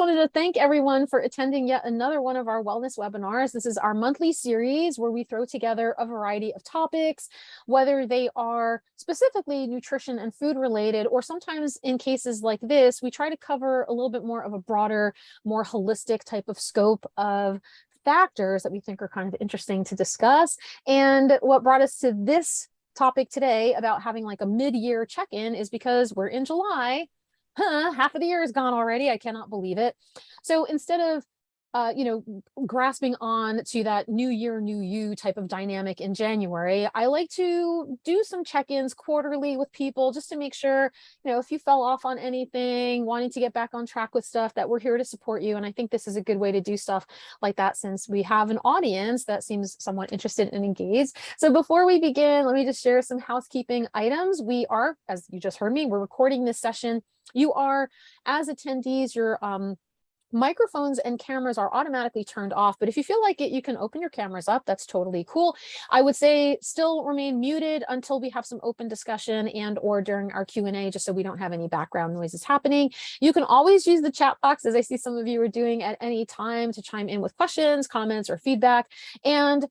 wanted to thank everyone for attending yet another one of our wellness webinars. This is our monthly series where we throw together a variety of topics, whether they are specifically nutrition and food related, or sometimes in cases like this, we try to cover a little bit more of a broader, more holistic type of scope of factors that we think are kind of interesting to discuss. And what brought us to this topic today about having like a mid-year check-in is because we're in July. Half of the year is gone already. I cannot believe it. So instead of grasping on to that new year, new you type of dynamic in January, I like to do some check-ins quarterly with people just to make sure, if you fell off on anything, wanting to get back on track with stuff, that we're here to support you. And I think this is a good way to do stuff like that since we have an audience that seems somewhat interested and engaged. So before we begin, let me just share some housekeeping items. We are, as you just heard me, we're recording this session. You are, as attendees, your microphones and cameras are automatically turned off, but if you feel like it, you can open your cameras up. That's totally cool. I would say still remain muted until we have some open discussion and or during our Q&A, just so we don't have any background noises happening. You can always use the chat box, as I see some of you are doing, at any time to chime in with questions, comments, or feedback. And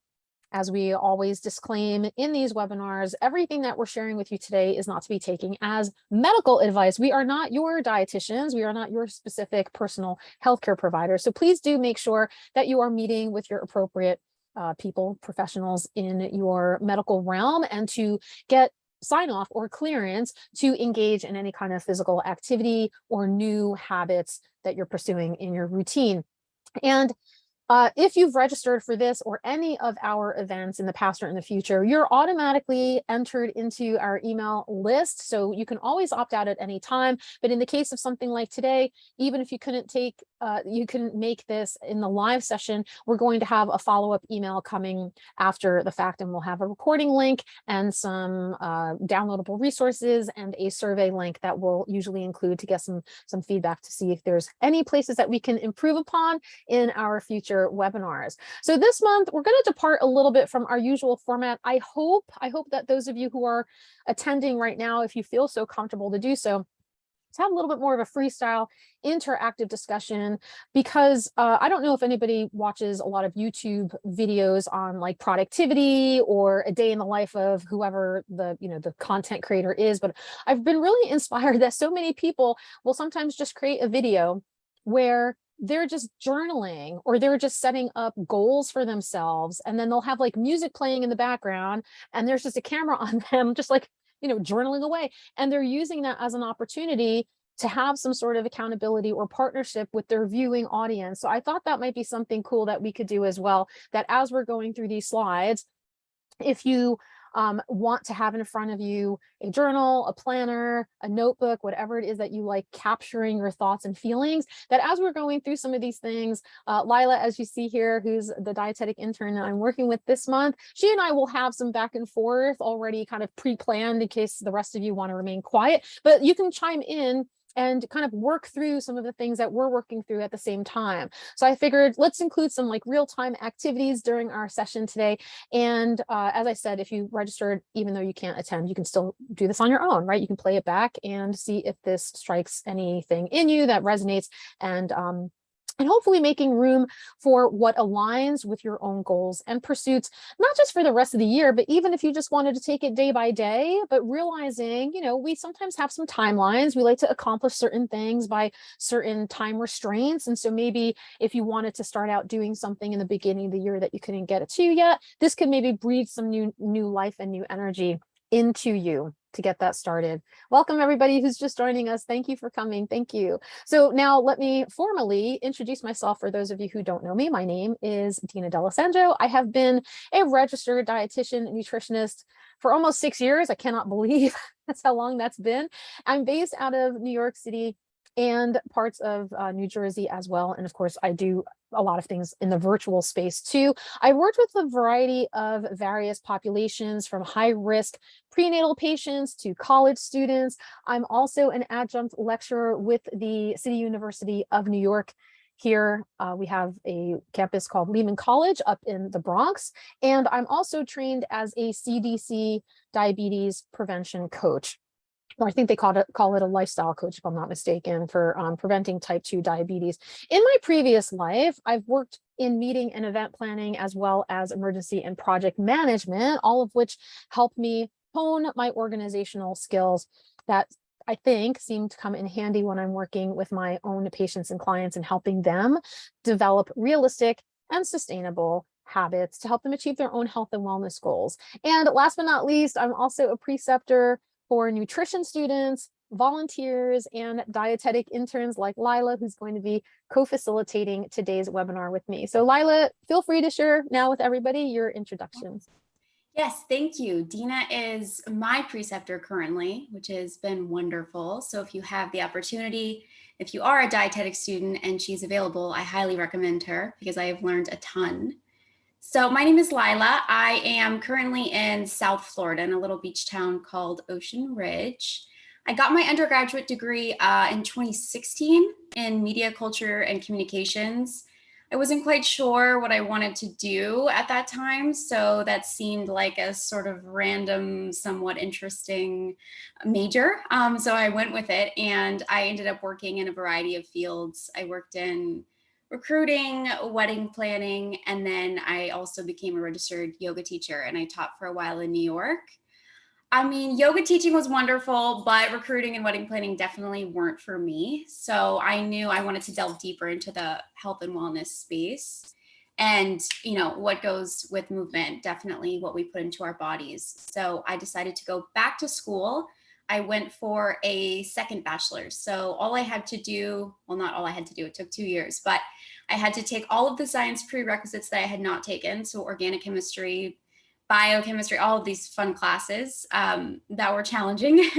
as we always disclaim in these webinars, everything that we're sharing with you today is not to be taken as medical advice. We are not your dietitians. We are not your specific personal healthcare provider. So please do make sure that you are meeting with your appropriate professionals in your medical realm, and to get sign off or clearance to engage in any kind of physical activity or new habits that you're pursuing in your routine. And if you've registered for this or any of our events in the past or in the future, you're automatically entered into our email list. So you can always opt out at any time. But in the case of something like today, even if you couldn't make this in the live session, we're going to have a follow-up email coming after the fact, and we'll have a recording link and some downloadable resources and a survey link that we'll usually include to get some feedback to see if there's any places that we can improve upon in our future webinars. So this month we're going to depart a little bit from our usual format. I hope that those of you who are attending right now, if you feel so comfortable to do so, to have a little bit more of a freestyle interactive discussion, because I don't know if anybody watches a lot of YouTube videos on like productivity or a day in the life of whoever the content creator is, but I've been really inspired that so many people will sometimes just create a video where they're just journaling, or they're just setting up goals for themselves, and then they'll have like music playing in the background and there's just a camera on them, just like journaling away, and they're using that as an opportunity to have some sort of accountability or partnership with their viewing audience. So I thought that might be something cool that we could do as well, that as we're going through these slides, if you want to have in front of you a journal, a planner, a notebook, whatever it is that you like capturing your thoughts and feelings, that as we're going through some of these things, Lyla, as you see here, who's the dietetic intern that I'm working with this month, she and I will have some back and forth already kind of pre-planned in case the rest of you want to remain quiet, but you can chime in and kind of work through some of the things that we're working through at the same time. So I figured let's include some like real-time activities during our session today. And as I said, if you registered, even though you can't attend, you can still do this on your own, right? You can play it back and see if this strikes anything in you that resonates, and hopefully making room for what aligns with your own goals and pursuits, not just for the rest of the year, but even if you just wanted to take it day by day, but realizing, we sometimes have some timelines. We like to accomplish certain things by certain time restraints. And so maybe if you wanted to start out doing something in the beginning of the year that you couldn't get it to yet, this could maybe breathe some new life and new energy into you to get that started. Welcome everybody who's just joining us. Thank you for coming. Thank you. So now let me formally introduce myself for those of you who don't know me. My name is Dina D'Alessandro. I have been a registered dietitian and nutritionist for almost 6 years. I cannot believe that's how long that's been. I'm based out of New York City and parts of New Jersey as well. And of course, I do a lot of things in the virtual space too. I worked with a variety of various populations, from high risk prenatal patients to college students. I'm also an adjunct lecturer with the City University of New York. Here we have a campus called Lehman College up in the Bronx, and I'm also trained as a CDC diabetes prevention coach. or I think they call it a lifestyle coach, if I'm not mistaken, for preventing type 2 diabetes. In my previous life, I've worked in meeting and event planning as well as emergency and project management, all of which helped me hone my organizational skills that I think seem to come in handy when I'm working with my own patients and clients and helping them develop realistic and sustainable habits to help them achieve their own health and wellness goals. And last but not least, I'm also a preceptor for nutrition students, volunteers, and dietetic interns like Lyla, who's going to be co-facilitating today's webinar with me. So Lyla, feel free to share now with everybody your introductions. Yes, thank you. Dina is my preceptor currently, which has been wonderful. So if you have the opportunity, if you are a dietetic student and she's available, I highly recommend her because I have learned a ton. So my name is Lyla. I am currently in South Florida in a little beach town called Ocean Ridge. I got my undergraduate degree in 2016 in media culture and communications. I wasn't quite sure what I wanted to do at that time, so that seemed like a sort of random, somewhat interesting major. So I went with it, and I ended up working in a variety of fields. I worked in recruiting, wedding planning, and then I also became a registered yoga teacher, and I taught for a while in New York. I mean, yoga teaching was wonderful, but recruiting and wedding planning definitely weren't for me. So I knew I wanted to delve deeper into the health and wellness space. And, what goes with movement, definitely what we put into our bodies. So I decided to go back to school. I went for a second bachelor's. So all I had to do, well, not all I had to do, it took 2 years, but I had to take all of the science prerequisites that I had not taken. So organic chemistry, biochemistry, all of these fun classes that were challenging.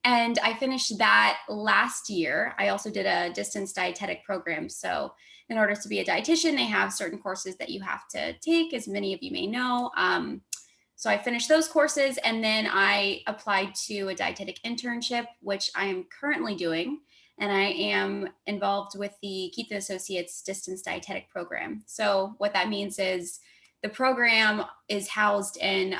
And I finished that last year. I also did a distance dietetic program. So in order to be a dietitian, they have certain courses that you have to take, as many of you may know. So I finished those courses, and then I applied to a dietetic internship, which I am currently doing. And I am involved with the Keith and Associates distance dietetic program. So what that means is the program is housed in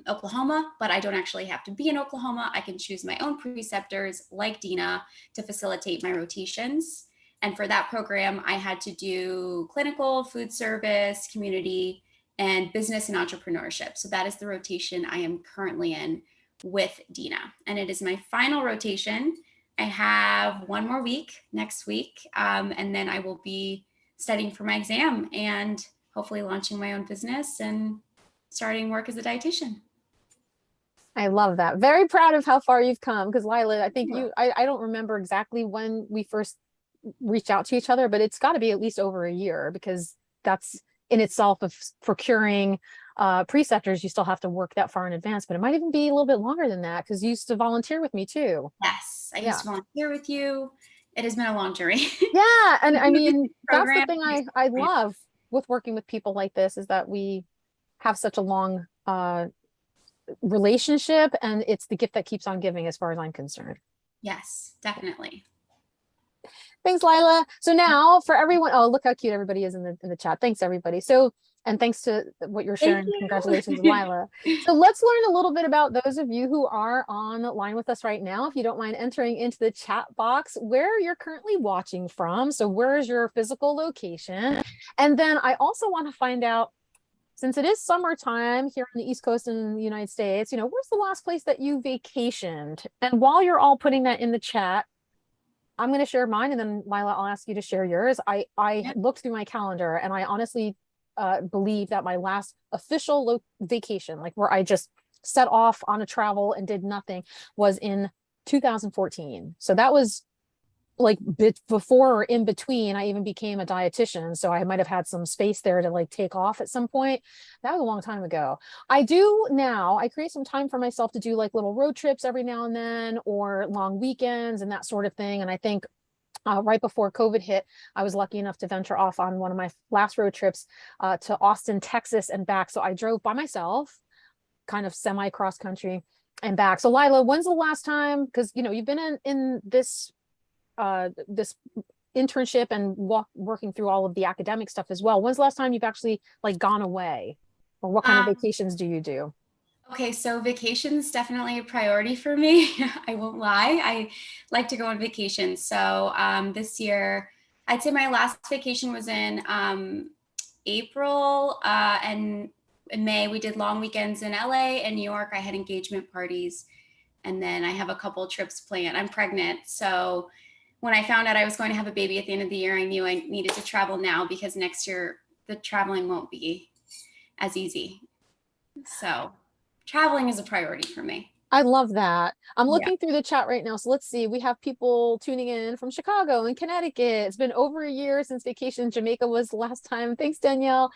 Oklahoma, but I don't actually have to be in Oklahoma. I can choose my own preceptors like Dina to facilitate my rotations. And for that program, I had to do clinical, food service, community, and business and entrepreneurship. So that is the rotation I am currently in with Dina. And it is my final rotation. I have one more week next week, and then I will be studying for my exam and hopefully launching my own business and starting work as a dietitian. I love that. Very proud of how far you've come, because Lyla, I think I don't remember exactly when we first reached out to each other, but it's got to be at least over a year, because that's in itself of procuring preceptors. You still have to work that far in advance, but it might even be a little bit longer than that, because you used to volunteer with me too. Yes, I used to volunteer with you. It has been a long journey. Yeah, and I mean, that's the thing I love with working with people like this, is that we have such a long relationship, and it's the gift that keeps on giving, as far as I'm concerned. Yes, definitely. Thanks, Lyla. So now for everyone, oh, look how cute everybody is in the chat. Thanks, everybody. So, and thanks to what you're sharing. Congratulations, Lyla. So let's learn a little bit about those of you who are online with us right now. If you don't mind entering into the chat box where you're currently watching from. So where's your physical location? And then I also want to find out, since it is summertime here on the East Coast in the United States, where's the last place that you vacationed? And while you're all putting that in the chat, I'm going to share mine, and then Lyla, I'll ask you to share yours. I looked through my calendar, and I honestly believe that my last official vacation, like where I just set off on a travel and did nothing, was in 2014. So that was like before or in between I even became a dietitian. So I might have had some space there to like take off at some point. That was a long time ago. I create some time for myself to do like little road trips every now and then, or long weekends and that sort of thing. And I think right before COVID hit, I was lucky enough to venture off on one of my last road trips to Austin, Texas and back. So I drove by myself, kind of semi cross country and back. So Lyla, when's the last time, because you've been in this internship and working through all of the academic stuff as well. When's the last time you've actually like gone away, or what kind of vacations do you do? Okay, so vacation's definitely a priority for me. I won't lie. I like to go on vacation. So this year, I'd say my last vacation was in April, and in May we did long weekends in LA and New York. I had engagement parties, and then I have a couple trips planned. I'm pregnant, so when I found out I was going to have a baby at the end of the year, I knew I needed to travel now because next year the traveling won't be as easy. So traveling is a priority for me. I love that. I'm Yeah. looking through the chat right now. So let's see. We have people tuning in from Chicago and Connecticut. It's been over a year since vacation. Jamaica was the last time. Thanks, Danielle.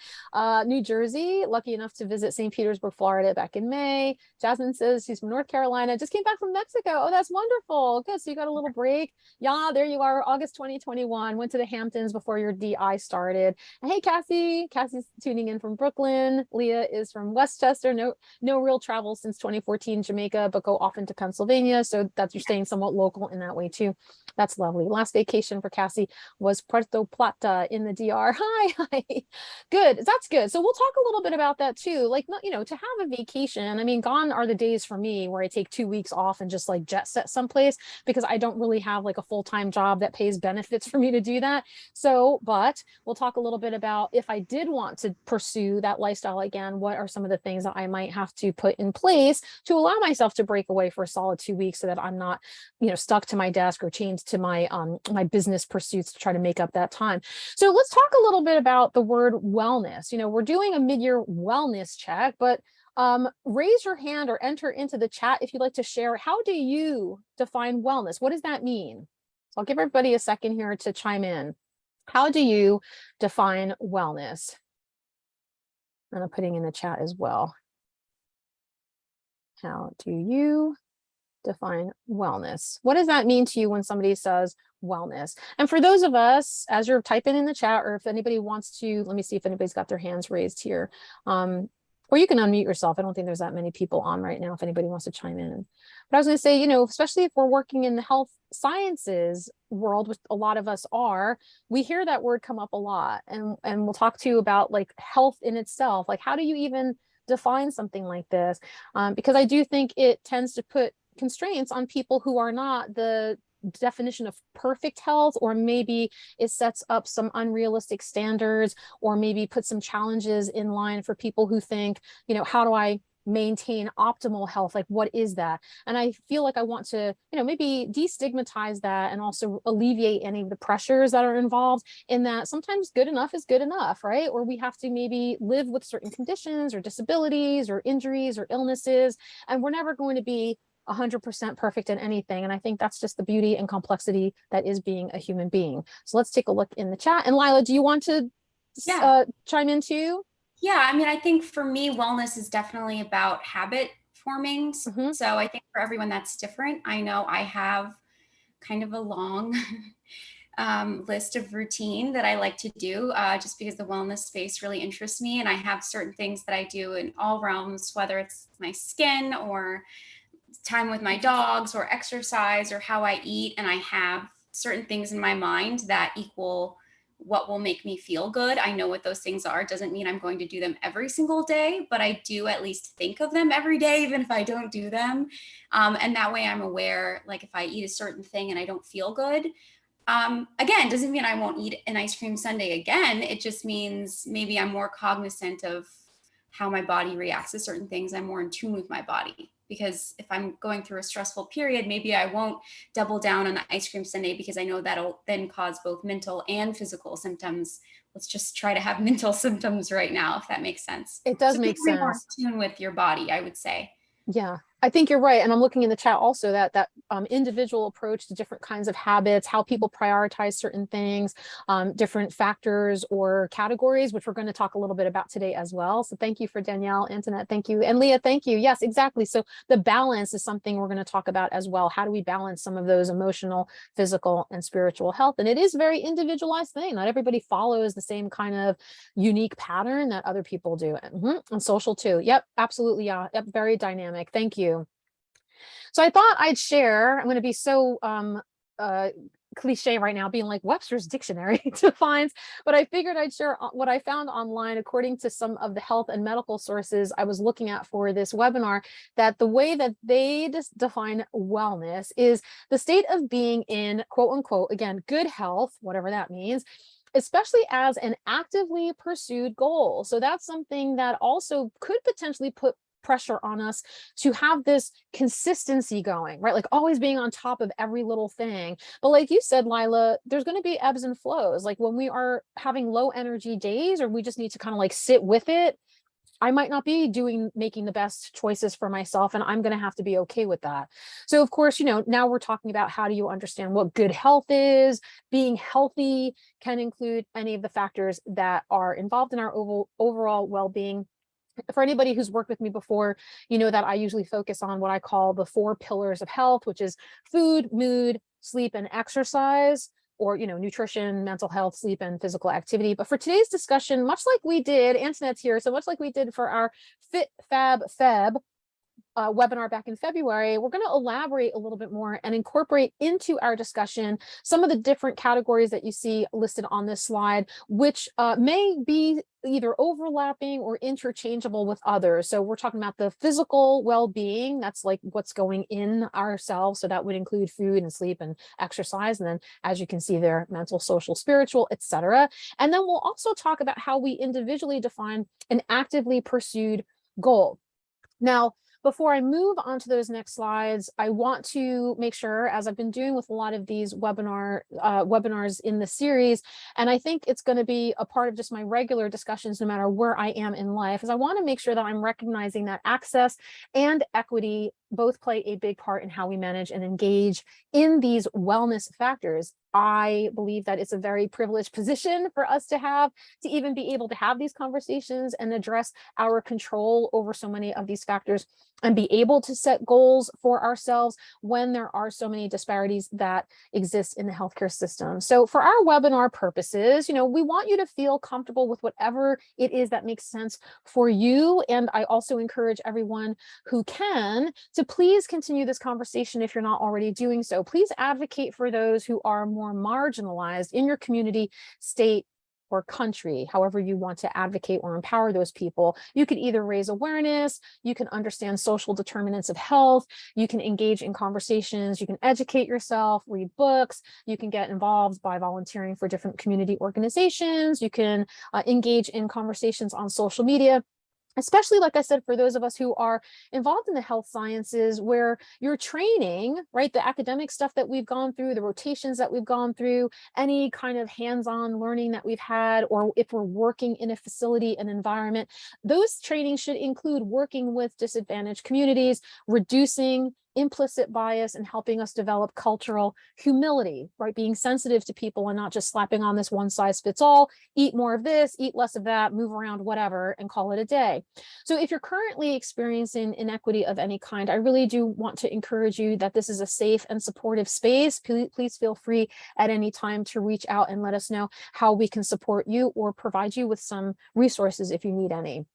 New Jersey, lucky enough to visit St. Petersburg, Florida back in May. Jasmine says she's from North Carolina. Just came back from Mexico. Oh, that's wonderful. Good. So you got a little break. Yeah, there you are. August 2021. Went to the Hamptons before your DI started. And hey, Cassie. Cassie's tuning in from Brooklyn. Leah is from Westchester. No real travel since 2014 Jamaica, but go often to Pennsylvania. So that's you're staying somewhat local in that way too. That's lovely. Last vacation for Cassie was Puerto Plata in the DR. Hi. Good. That's good. So we'll talk a little bit about that too. Like, to have a vacation, I mean, gone are the days for me where I take 2 weeks off and just like jet set someplace because I don't really have like a full-time job that pays benefits for me to do that. So, but we'll talk a little bit about if I did want to pursue that lifestyle again, what are some of the things that I might have to put in place to allow myself to break away for a solid 2 weeks so that I'm not, stuck to my desk or chained to my my business pursuits to try to make up that time. So let's talk a little bit about the word wellness. We're doing a mid-year wellness check, but raise your hand or enter into the chat if you'd like to share. How do you define wellness? What does that mean? So I'll give everybody a second here to chime in. How do you define wellness? And I'm putting in the chat as well. How do you define wellness? What does that mean to you when somebody says wellness? And for those of us, as you're typing in the chat, or if anybody wants to, let me see if anybody's got their hands raised here. Or you can unmute yourself. I don't think there's that many people on right now if anybody wants to chime in. But I was going to say, especially if we're working in the health sciences world, which a lot of us are, we hear that word come up a lot. And we'll talk to you about like health in itself. Like, how do you even define something like this? Because I do think it tends to put constraints on people who are not the definition of perfect health, or maybe it sets up some unrealistic standards, or maybe put some challenges in line for people who think, how do I maintain optimal health? Like, what is that? And I feel like I want to, maybe destigmatize that and also alleviate any of the pressures that are involved in that. Sometimes good enough is good enough, right? Or we have to maybe live with certain conditions or disabilities or injuries or illnesses, and we're never going to be 100% perfect in anything. And I think that's just the beauty and complexity that is being a human being. So let's take a look in the chat. And Lyla, do you want to chime in too? Yeah, I mean, I think for me, wellness is definitely about habit forming. Mm-hmm. So I think for everyone that's different. I know I have kind of a long list of routine that I like to do just because the wellness space really interests me. And I have certain things that I do in all realms, whether it's my skin or time with my dogs or exercise or how I eat. And I have certain things in my mind that equal what will make me feel good. I know what those things are. It doesn't mean I'm going to do them every single day, but I do at least think of them every day, even if I don't do them. And that way I'm aware, like if I eat a certain thing and I don't feel good, again, doesn't mean I won't eat an ice cream sundae again. It just means maybe I'm more cognizant of how my body reacts to certain things. I'm more in tune with my body. Because if I'm going through a stressful period, maybe I won't double down on the ice cream sundae because I know that'll then cause both mental and physical symptoms. Let's just try to have mental symptoms right now, if that makes sense. It does So make be more sense. in tune with your body, I would say. Yeah, I think you're right. And I'm looking in the chat also that individual approach to different kinds of habits, how people prioritize certain things, different factors or categories, which we're going to talk a little bit about today as well. So thank you for Danielle, Antoinette, thank you. And Leah, thank you. Yes, exactly. So the balance is something we're going to talk about as well. How do we balance some of those emotional, physical, and spiritual health? And it is a very individualized thing. Not everybody follows the same kind of unique pattern that other people do. And social too. Yep, absolutely. Yeah, yep, very dynamic. Thank you. So I thought I'd share, I'm going to be so cliche right now being like Webster's dictionary defines, but I figured I'd share what I found online according to some of the health and medical sources I was looking at for this webinar, that the way that they define wellness is the state of being in, quote unquote, again, good health, whatever that means, especially as an actively pursued goal. So that's something that also could potentially put pressure on us to have this consistency going, right? Like always being on top of every little thing. But like you said, Lyla, there's going to be ebbs and flows. Like when we are having low energy days, or we just need to kind of like sit with it, I might not be making the best choices for myself, and I'm going to have to be okay with that. So of course, now we're talking about how do you understand what good health is. Being healthy can include any of the factors that are involved in our overall well-being. For anybody who's worked with me before, you know that I usually focus on what I call the 4 pillars of health, which is food, mood, sleep, and exercise, or, nutrition, mental health, sleep, and physical activity. But for today's discussion, much like we did, Antoinette's here, so much like we did for our Fit Fab Feb webinar back in February, we're going to elaborate a little bit more and incorporate into our discussion some of the different categories that you see listed on this slide, which may be either overlapping or interchangeable with others. So we're talking about the physical well-being, that's like what's going in ourselves. So that would include food and sleep and exercise. And then as you can see there, mental, social, spiritual, etc. And then we'll also talk about how we individually define an actively pursued goal. Now, before I move on to those next slides, I want to make sure, as I've been doing with a lot of these webinars in the series, and I think it's going to be a part of just my regular discussions no matter where I am in life, is I want to make sure that I'm recognizing that access and equity both play a big part in how we manage and engage in these wellness factors. I believe that it's a very privileged position for us to have, to even be able to have these conversations and address our control over so many of these factors and be able to set goals for ourselves when there are so many disparities that exist in the healthcare system. So for our webinar purposes, we want you to feel comfortable with whatever it is that makes sense for you. And I also encourage everyone who can to please continue this conversation if you're not already doing so. Please advocate for those who are more marginalized in your community, state, or country, however you want to advocate or empower those people. You could either raise awareness, you can understand social determinants of health, you can engage in conversations, you can educate yourself, read books, you can get involved by volunteering for different community organizations, you can engage in conversations on social media. Especially, like I said, for those of us who are involved in the health sciences, where you're training, right, the academic stuff that we've gone through, the rotations that we've gone through, any kind of hands-on learning that we've had, or if we're working in a facility, an environment, those trainings should include working with disadvantaged communities, reducing implicit bias, and helping us develop cultural humility, right? Being sensitive to people and not just slapping on this one size fits all, eat more of this, eat less of that, move around, whatever, and call it a day. So if you're currently experiencing inequity of any kind, I really do want to encourage you that this is a safe and supportive space. Please feel free at any time to reach out and let us know how we can support you or provide you with some resources if you need any.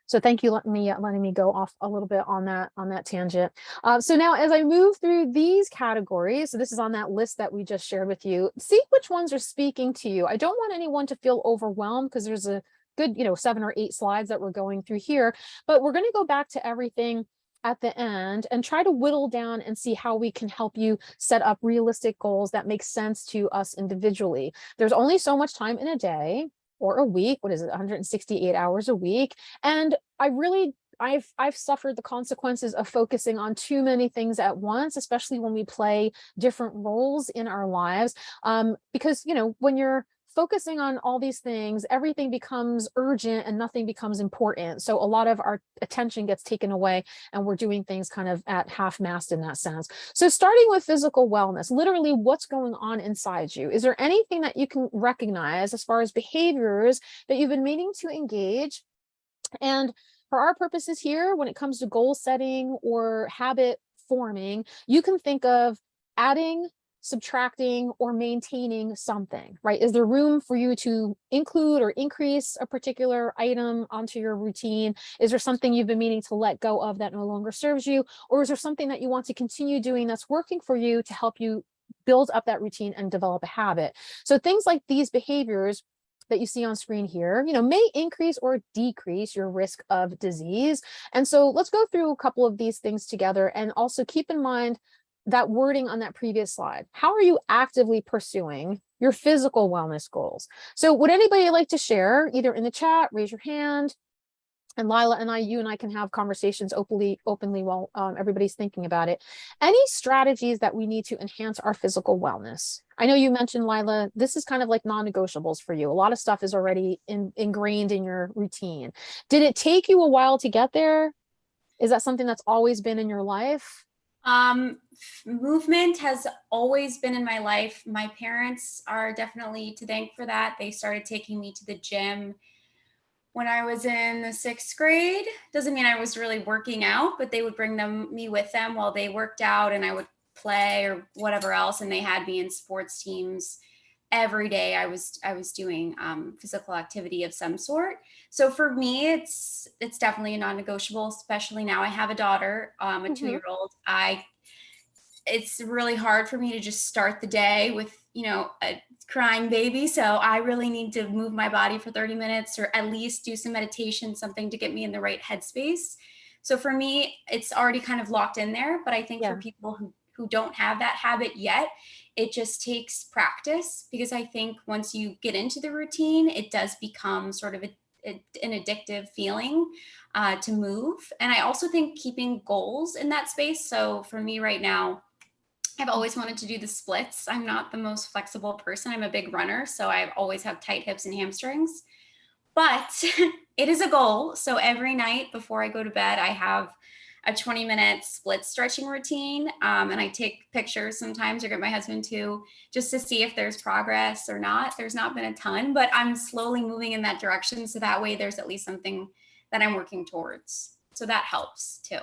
So thank you letting me go off a little bit on that tangent. So now as I move through these categories, so this is on that list that we just shared with you, see which ones are speaking to you. I don't want anyone to feel overwhelmed because there's a good, 7 or 8 slides that we're going through here, but we're going to go back to everything at the end and try to whittle down and see how we can help you set up realistic goals that make sense to us individually. There's only so much time in a day or a week. What is it? 168 hours a week. And I've suffered the consequences of focusing on too many things at once, especially when we play different roles in our lives. Because, when you're focusing on all these things, everything becomes urgent and nothing becomes important. So a lot of our attention gets taken away and we're doing things kind of at half-mast in that sense. So starting with physical wellness, literally what's going on inside you? Is there anything that you can recognize as far as behaviors that you've been meaning to engage? And for our purposes here, when it comes to goal setting or habit forming, you can think of adding, subtracting, or maintaining something, right? Is there room for you to include or increase a particular item onto your routine? Is there something you've been meaning to let go of that no longer serves you? Or is there something that you want to continue doing that's working for you to help you build up that routine and develop a habit. So things like these behaviors that you see on screen here, may increase or decrease your risk of disease. And so let's go through a couple of these things together, and also keep in mind that wording on that previous slide. How are you actively pursuing your physical wellness goals? So would anybody like to share, either in the chat, raise your hand, and Lyla and you and I can have conversations openly while everybody's thinking about it. Any strategies that we need to enhance our physical wellness? I know you mentioned, Lyla, this is kind of like non-negotiables for you. A lot of stuff is already ingrained in your routine. Did it take you a while to get there? Is that something that's always been in your life? Movement has always been in my life. My parents are definitely to thank for that. They started taking me to the gym when I was in the 6th grade. Doesn't mean I was really working out, but they would bring me with them while they worked out, and I would play or whatever else. And they had me in sports teams every day. I was doing physical activity of some sort. So for me, it's definitely a non-negotiable, especially now I have a daughter, a 2-year-old. It's really hard for me to just start the day with, a crying baby. So I really need to move my body for 30 minutes, or at least do some meditation, something to get me in the right headspace. So for me, it's already kind of locked in there. But I think for people who don't have that habit yet, it just takes practice, because I think once you get into the routine, it does become sort of an addictive feeling to move. And I also think keeping goals in that space. So for me right now, I've always wanted to do the splits. I'm not the most flexible person. I'm a big runner, so I always have tight hips and hamstrings. But it is a goal. So every night before I go to bed, I have a 20-minute split stretching routine. And I take pictures sometimes, or get my husband to, just to see if there's progress or not. There's not been a ton, but I'm slowly moving in that direction. So that way there's at least something that I'm working towards. So that helps too.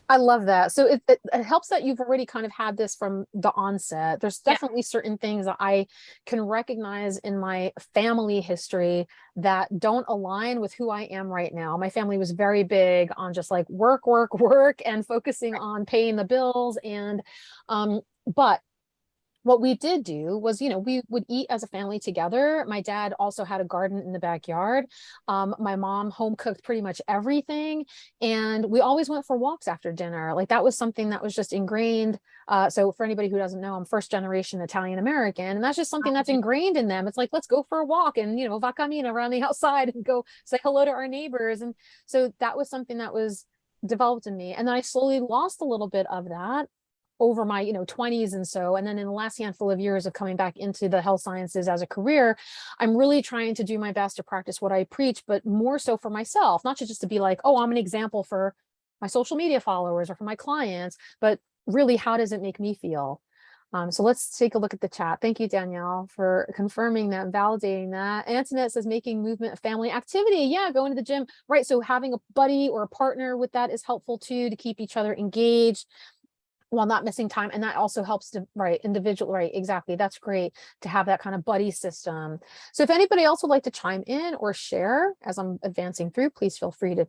I love that. So it helps that you've already kind of had this from the onset. There's definitely certain things that I can recognize in my family history that don't align with who I am right now. My family was very big on just like work, work, work, and focusing on paying the bills. And but what we did do was, we would eat as a family together. My dad also had a garden in the backyard. My mom home cooked pretty much everything. And we always went for walks after dinner. Like that was something that was just ingrained. So for anybody who doesn't know, I'm first generation Italian American, and that's just something that's ingrained in them. It's like, let's go for a walk and, va camina around the outside and go say hello to our neighbors. And so that was something that was developed in me. And then I slowly lost a little bit of that over my 20s. And so, and then in the last handful of years of coming back into the health sciences as a career, I'm really trying to do my best to practice what I preach, but more so for myself, not just to be like, oh, I'm an example for my social media followers or for my clients, but really, how does it make me feel? So let's take a look at the chat. Thank you, Danielle, for confirming that, validating that. Antoinette says making movement a family activity. Yeah, going to the gym. Right. So having a buddy or a partner with that is helpful too, to keep each other engaged while not missing time. And that also helps to, individual, exactly. That's great to have that kind of buddy system. So if anybody else would like to chime in or share as I'm advancing through, please feel free to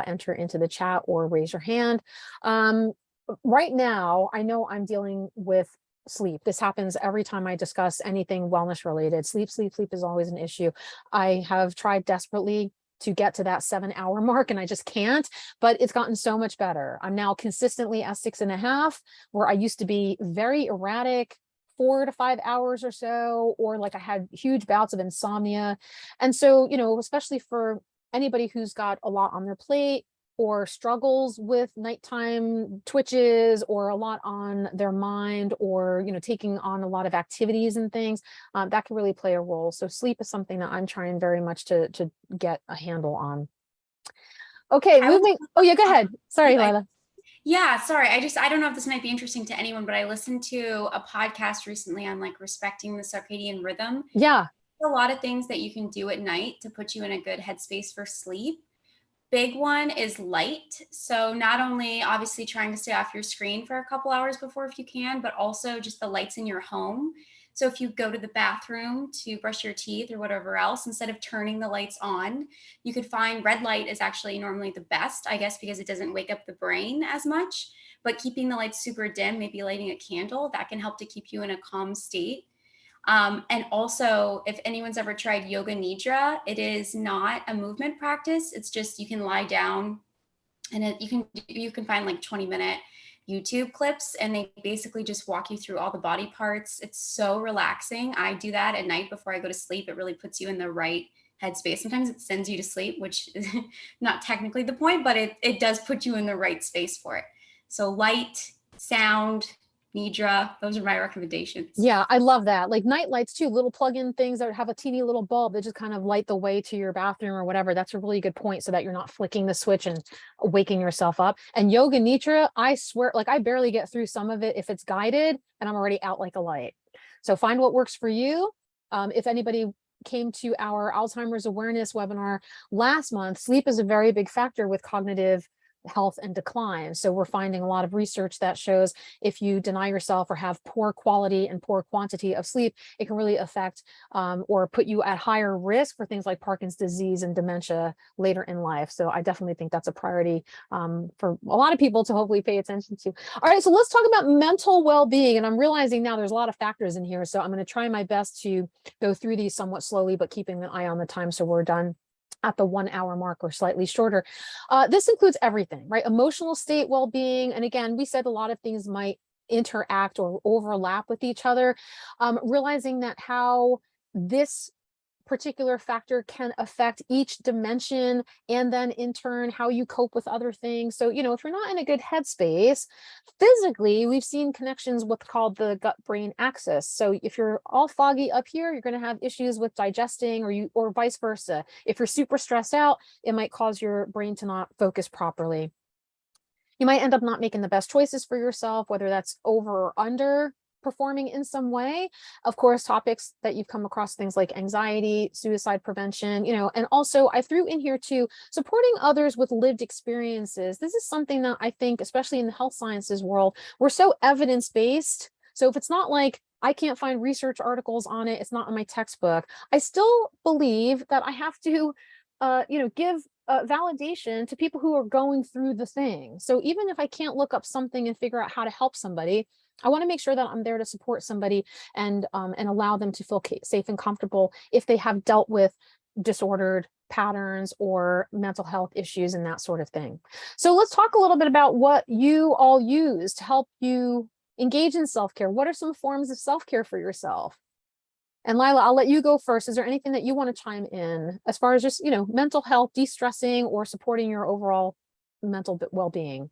enter into the chat or raise your hand. Right now, I know I'm dealing with sleep. This happens every time I discuss anything wellness related. Sleep is always an issue. I have tried desperately to get to that 7-hour mark, and I just can't, but it's gotten so much better. I'm now consistently at 6.5, where I used to be very erratic, 4 to 5 hours or so, or like I had huge bouts of insomnia. And so, especially for anybody who's got a lot on their plate, or struggles with nighttime twitches, or a lot on their mind, or taking on a lot of activities and things, that can really play a role. So sleep is something that I'm trying very much to get a handle on. Okay, moving. Oh yeah, go ahead. Sorry, Lyla. Yeah, sorry. I don't know if this might be interesting to anyone, but I listened to a podcast recently on like respecting the circadian rhythm. Yeah. There's a lot of things that you can do at night to put you in a good headspace for sleep. Big one is light. So not only obviously trying to stay off your screen for a couple hours before if you can, but also just the lights in your home. So if you go to the bathroom to brush your teeth or whatever else, instead of turning the lights on, you could find red light is actually normally the best, I guess, because it doesn't wake up the brain as much. But keeping the lights super dim, maybe lighting a candle, that can help to keep you in a calm state. And also, if anyone's ever tried yoga nidra, it is not a movement practice. It's just you can lie down, and you can find like 20-minute YouTube clips, and they basically just walk you through all the body parts. It's so relaxing. I do that at night before I go to sleep. It really puts you in the right headspace. Sometimes it sends you to sleep, which is not technically the point, but it does put you in the right space for it. So light, sound, nidra, those are my recommendations. Yeah, I love that. Like night lights too, little plug-in things that have a teeny little bulb that just kind of light the way to your bathroom or whatever. That's a really good point, so that you're not flicking the switch and waking yourself up. And yoga nidra, I swear, like I barely get through some of it if it's guided, and I'm already out like a light. So find what works for you. If anybody came to our Alzheimer's awareness webinar last month, sleep is a very big factor with cognitive health and decline. So we're finding a lot of research that shows if you deny yourself or have poor quality and poor quantity of sleep, it can really affect or put you at higher risk for things like Parkinson's disease and dementia later in life. So I definitely think that's a priority for a lot of people to hopefully pay attention to. All right, so let's talk about mental well-being. And I'm realizing now there's a lot of factors in here. So I'm going to try my best to go through these somewhat slowly, but keeping an eye on the time so we're done at the 1 hour mark or slightly shorter. This includes everything, right? Emotional state, well-being. And again, we said a lot of things might interact or overlap with each other. Realizing that how this particular factor can affect each dimension, and then in turn how you cope with other things. So, if you're not in a good headspace physically, we've seen connections with called the gut brain axis. So if you're all foggy up here, you're going to have issues with digesting, or vice versa. If you're super stressed out, it might cause your brain to not focus properly. You might end up not making the best choices for yourself, whether that's over or under performing in some way. Of course, topics that you've come across, things like anxiety, suicide prevention, and also I threw in here too, supporting others with lived experiences. This is something that I think, especially in the health sciences world, we're so evidence-based. So if it's not like I can't find research articles on it, it's not in my textbook, I still believe that I have to, give validation to people who are going through the thing. So even if I can't look up something and figure out how to help somebody, I want to make sure that I'm there to support somebody and allow them to feel safe and comfortable if they have dealt with disordered patterns or mental health issues and that sort of thing. So let's talk a little bit about what you all use to help you engage in self-care. What are some forms of self-care for yourself? And Lyla, I'll let you go first. Is there anything that you want to chime in as far as just, mental health, de-stressing, or supporting your overall mental well-being?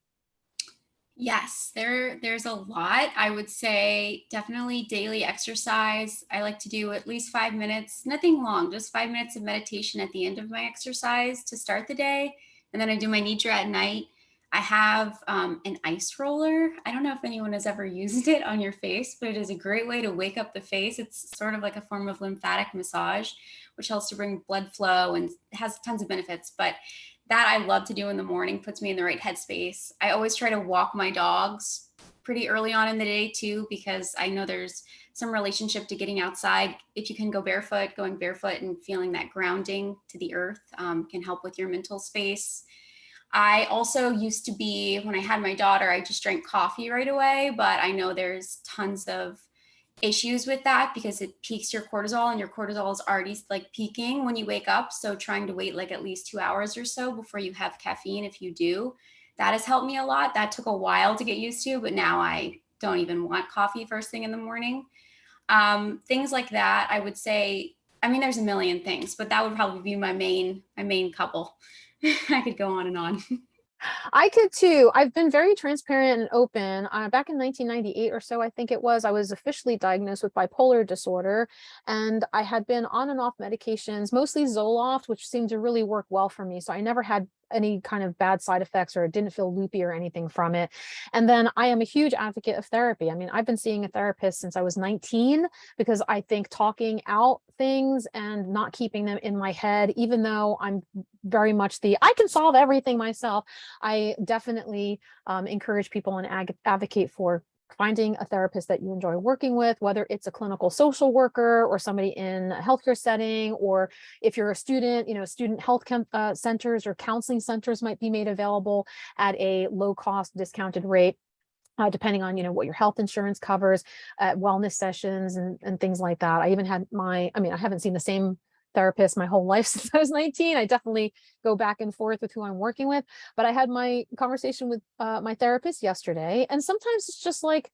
Yes, there's a lot. I would say definitely daily exercise. I like to do at least 5 minutes, nothing long, just 5 minutes of meditation at the end of my exercise to start the day. And then I do my nidra at night. I have an ice roller. I don't know if anyone has ever used it on your face, but it is a great way to wake up the face. It's sort of like a form of lymphatic massage, which helps to bring blood flow and has tons of benefits. But that I love to do in the morning, puts me in the right headspace. I always try to walk my dogs pretty early on in the day too, because I know there's some relationship to getting outside. If you can go barefoot, going barefoot and feeling that grounding to the earth can help with your mental space. I also used to be, when I had my daughter, I just drank coffee right away, but I know there's tons of issues with that because it peaks your cortisol, and your cortisol is already like peaking when you wake up. So trying to wait like at least 2 hours or so before you have caffeine, if you do, that has helped me a lot. That took a while to get used to, but now I don't even want coffee first thing in the morning. Things like that, I would say. I mean, there's a million things, but that would probably be my main couple. I could go on and on. I could too. I've been very transparent and open. Back in 1998 or so, I think it was, I was officially diagnosed with bipolar disorder, and I had been on and off medications, mostly Zoloft, which seemed to really work well for me. So I never had any kind of bad side effects or didn't feel loopy or anything from it. And then I am a huge advocate of therapy. I mean, I've been seeing a therapist since I was 19 because I think talking out things and not keeping them in my head, even though I'm very much I can solve everything myself, I definitely encourage people and advocate for finding a therapist that you enjoy working with, whether it's a clinical social worker or somebody in a healthcare setting, or if you're a student, student health centers or counseling centers might be made available at a low cost discounted rate. Depending on, what your health insurance covers, wellness sessions and things like that. I even had I haven't seen the same therapist my whole life since I was 19. I definitely go back and forth with who I'm working with, but I had my conversation with my therapist yesterday. And sometimes it's just like,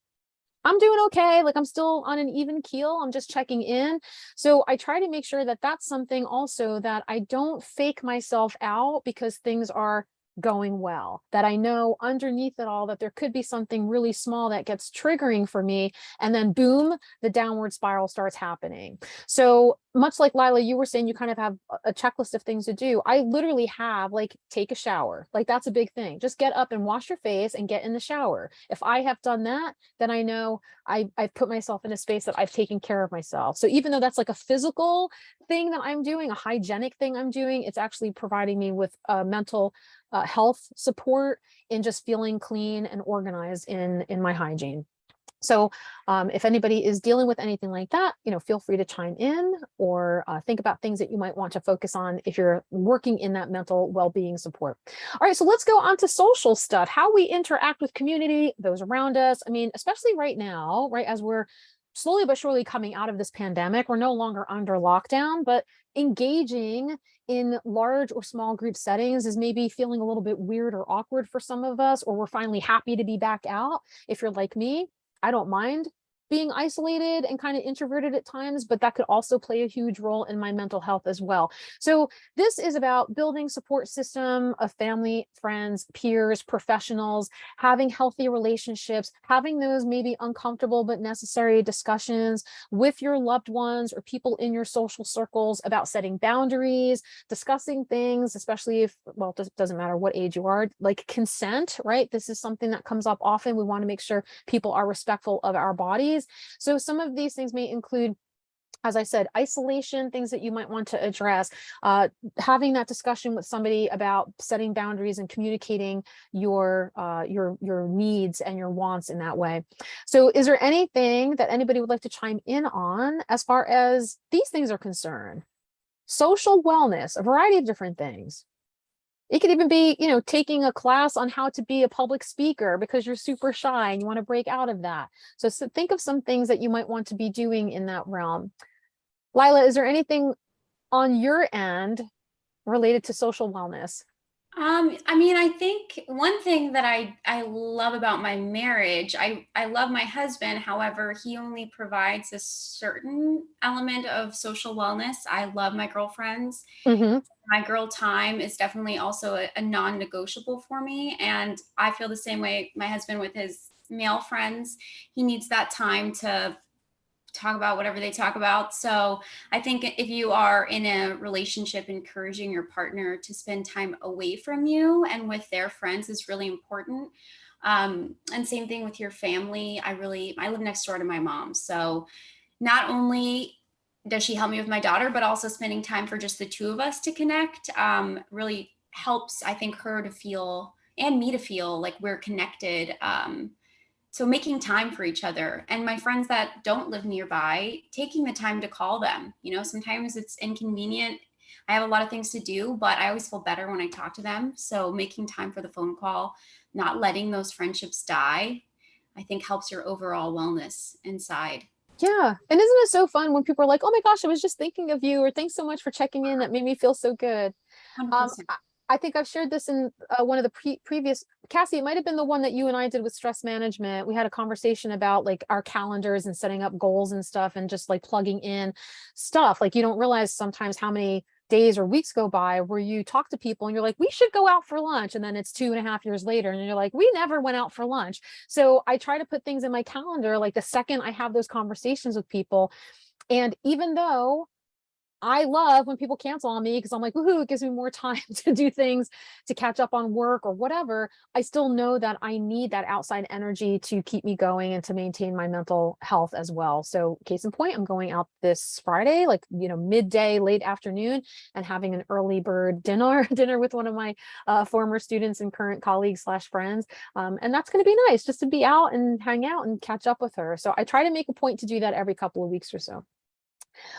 I'm doing okay. Like I'm still on an even keel. I'm just checking in. So I try to make sure that that's something also that I don't fake myself out because things are going well, that I know underneath it all that there could be something really small that gets triggering for me, and then boom, the downward spiral starts happening. So much like Lyla, you were saying you kind of have a checklist of things to do. I literally have like take a shower. Like that's a big thing. Just get up and wash your face and get in the shower. If I have done that, then I know I've put myself in a space that I've taken care of myself. So even though that's like a physical thing that I'm doing, a hygienic thing I'm doing, it's actually providing me with mental health support in just feeling clean and organized in my hygiene. So if anybody is dealing with anything like that, feel free to chime in or think about things that you might want to focus on if you're working in that mental well-being support. All right, so let's go on to social stuff, how we interact with community, those around us. I mean, especially right now, right, as we're slowly but surely coming out of this pandemic, we're no longer under lockdown, but engaging in large or small group settings is maybe feeling a little bit weird or awkward for some of us, or we're finally happy to be back out. If you're like me, I don't mind being isolated and kind of introverted at times, but that could also play a huge role in my mental health as well. So this is about building support system of family, friends, peers, professionals, having healthy relationships, having those maybe uncomfortable but necessary discussions with your loved ones or people in your social circles about setting boundaries, discussing things, especially if, well, it doesn't matter what age you are, like consent, right? This is something that comes up often. We want to make sure people are respectful of our bodies. So some of these things may include, as I said, isolation, things that you might want to address, having that discussion with somebody about setting boundaries and communicating your needs and your wants in that way. So is there anything that anybody would like to chime in on as far as these things are concerned? Social wellness, a variety of different things. It could even be, taking a class on how to be a public speaker because you're super shy and you want to break out of that. So think of some things that you might want to be doing in that realm. Lyla, is there anything on your end related to social wellness? I think one thing that I love about my marriage, I love my husband. However, he only provides a certain element of social wellness. I love my girlfriends. Mm-hmm. My girl time is definitely also a non-negotiable for me. And I feel the same way my husband with his male friends. He needs that time to talk about whatever they talk about. So I think if you are in a relationship, encouraging your partner to spend time away from you and with their friends is really important. And same thing with your family. I live next door to my mom. So not only does she help me with my daughter, but also spending time for just the two of us to connect really helps, I think, her to feel and me to feel like we're connected. So making time for each other, and my friends that don't live nearby, taking the time to call them. Sometimes it's inconvenient. I have a lot of things to do, but I always feel better when I talk to them. So making time for the phone call, not letting those friendships die, I think helps your overall wellness inside. Yeah. And isn't it so fun when people are like, oh my gosh, I was just thinking of you, or thanks so much for checking in. That made me feel so good. Um, 100%. I I think I've shared this in one of the previous, Cassie, it might have been the one that you and I did with stress management. We had a conversation about like our calendars and setting up goals and stuff and just like plugging in stuff. Like you don't realize sometimes how many days or weeks go by where you talk to people and you're like, we should go out for lunch. And then it's 2.5 years later and you're like, we never went out for lunch. So I try to put things in my calendar, like the second I have those conversations with people. And even though I love when people cancel on me because I'm like, woohoo, it gives me more time to do things, to catch up on work or whatever. I still know that I need that outside energy to keep me going and to maintain my mental health as well. So case in point, I'm going out this Friday, like, midday, late afternoon, and having an early bird dinner with one of my former students and current colleagues slash friends. And that's going to be nice, just to be out and hang out and catch up with her. So I try to make a point to do that every couple of weeks or so.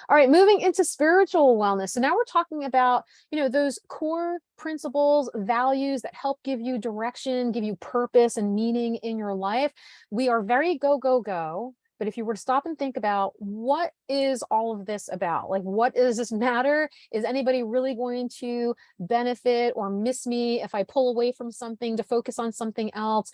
All right, moving into spiritual wellness. So now we're talking about, those core principles, values that help give you direction, give you purpose and meaning in your life. We are very go, go, go. But if you were to stop and think about, what is all of this about? Like, what does this matter? Is anybody really going to benefit or miss me if I pull away from something to focus on something else?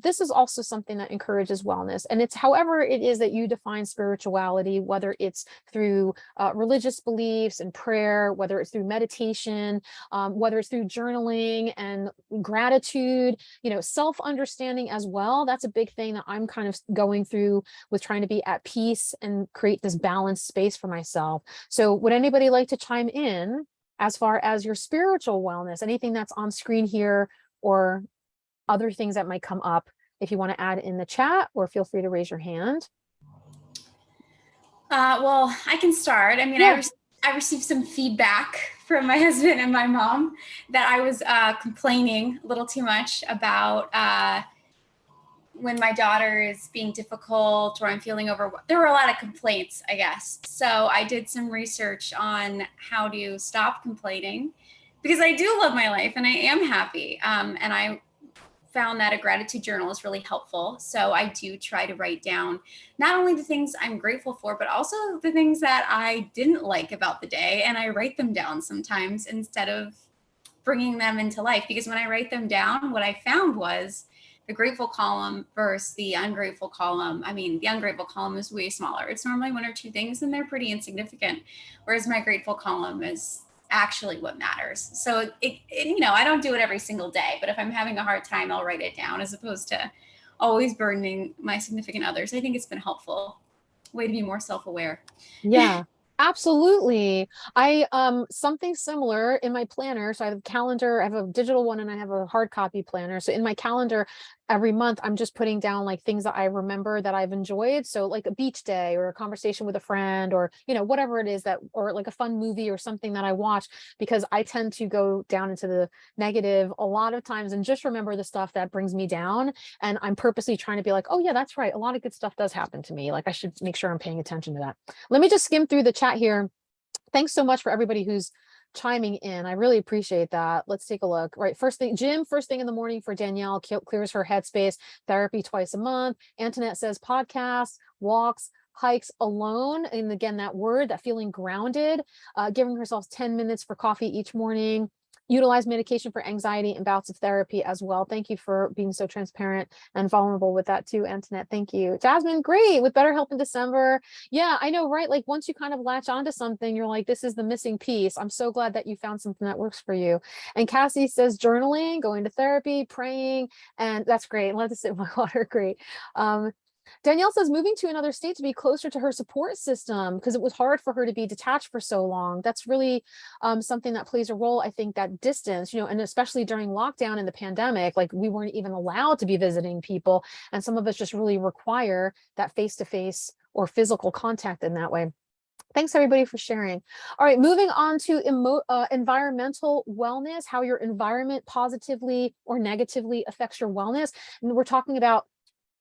This is also something that encourages wellness. And it's however it is that you define spirituality, whether it's through religious beliefs and prayer, whether it's through meditation, whether it's through journaling and gratitude, self-understanding as well. That's a big thing that I'm kind of going through with trying to be at peace and create this balanced space for myself. So would anybody like to chime in as far as your spiritual wellness, anything that's on screen here or other things that might come up? If you want to add in the chat, or feel free to raise your hand. Well, I can start. I mean, Yeah. I received some feedback from my husband and my mom that I was complaining a little too much about when my daughter is being difficult or I'm feeling overwhelmed. There were a lot of complaints, I guess. So I did some research on how to stop complaining, because I do love my life and I am happy. And I found that a gratitude journal is really helpful. So I do try to write down not only the things I'm grateful for, but also the things that I didn't like about the day. And I write them down sometimes instead of bringing them into life. Because when I write them down, what I found was the grateful column versus the ungrateful column. I mean, the ungrateful column is way smaller. It's normally one or two things and they're pretty insignificant. Whereas my grateful column is actually what matters. So I don't do it every single day, but if I'm having a hard time, I'll write it down as opposed to always burdening my significant others. I think it's been helpful way to be more self-aware. Yeah, absolutely. I something similar in my planner. So I have a calendar, I have a digital one and I have a hard copy planner. So in my calendar every month, I'm just putting down like things that I remember that I've enjoyed. So like a beach day or a conversation with a friend, or whatever it is that, or like a fun movie or something that I watch, because I tend to go down into the negative a lot of times and just remember the stuff that brings me down. And I'm purposely trying to be like, oh yeah, that's right, a lot of good stuff does happen to me. Like I should make sure I'm paying attention to that. Let me just skim through the chat here. Thanks so much for everybody who's chiming in. I really appreciate that. Let's take a look. Right. First thing, Jim, first thing in the morning for Danielle, clears her headspace, therapy twice a month. Antoinette says podcasts, walks, hikes alone. And again, that word, that feeling grounded, giving herself 10 minutes for coffee each morning. Utilize medication for anxiety and bouts of therapy as well. Thank you for being so transparent and vulnerable with that too, Antoinette. Thank you. Jasmine, great. With BetterHelp in December. Yeah, I know, right? Like once you kind of latch onto something, you're like, this is the missing piece. I'm so glad that you found something that works for you. And Cassie says journaling, going to therapy, praying, and that's great. Let us sit in my water. Great. Danielle says moving to another state to be closer to her support system because it was hard for her to be detached for so long. That's really something that plays a role. I think that distance, and especially during lockdown and the pandemic, like we weren't even allowed to be visiting people. And some of us just really require that face-to-face or physical contact in that way. Thanks everybody for sharing. All right, moving on to environmental wellness, how your environment positively or negatively affects your wellness. And we're talking about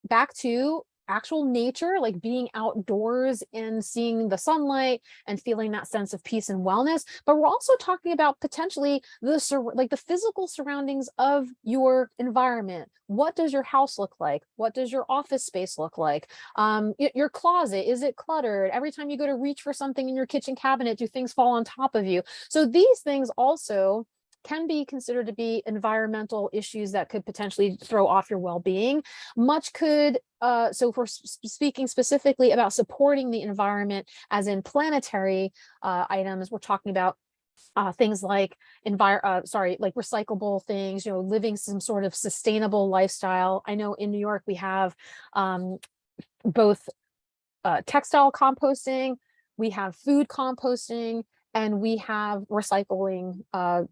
back to actual nature, like being outdoors and seeing the sunlight and feeling that sense of peace and wellness. But we're also talking about potentially the physical surroundings of your environment. What does your house look like? What does your office space look like? Your closet, is it cluttered? Every time you go to reach for something in your kitchen cabinet, do things fall on top of you? So these things also can be considered to be environmental issues that could potentially throw off your well-being. Much could, so if we're speaking specifically about supporting the environment as in planetary items, we're talking about things like like recyclable things, living some sort of sustainable lifestyle. I know in New York we have both textile composting, we have food composting, and we have recycling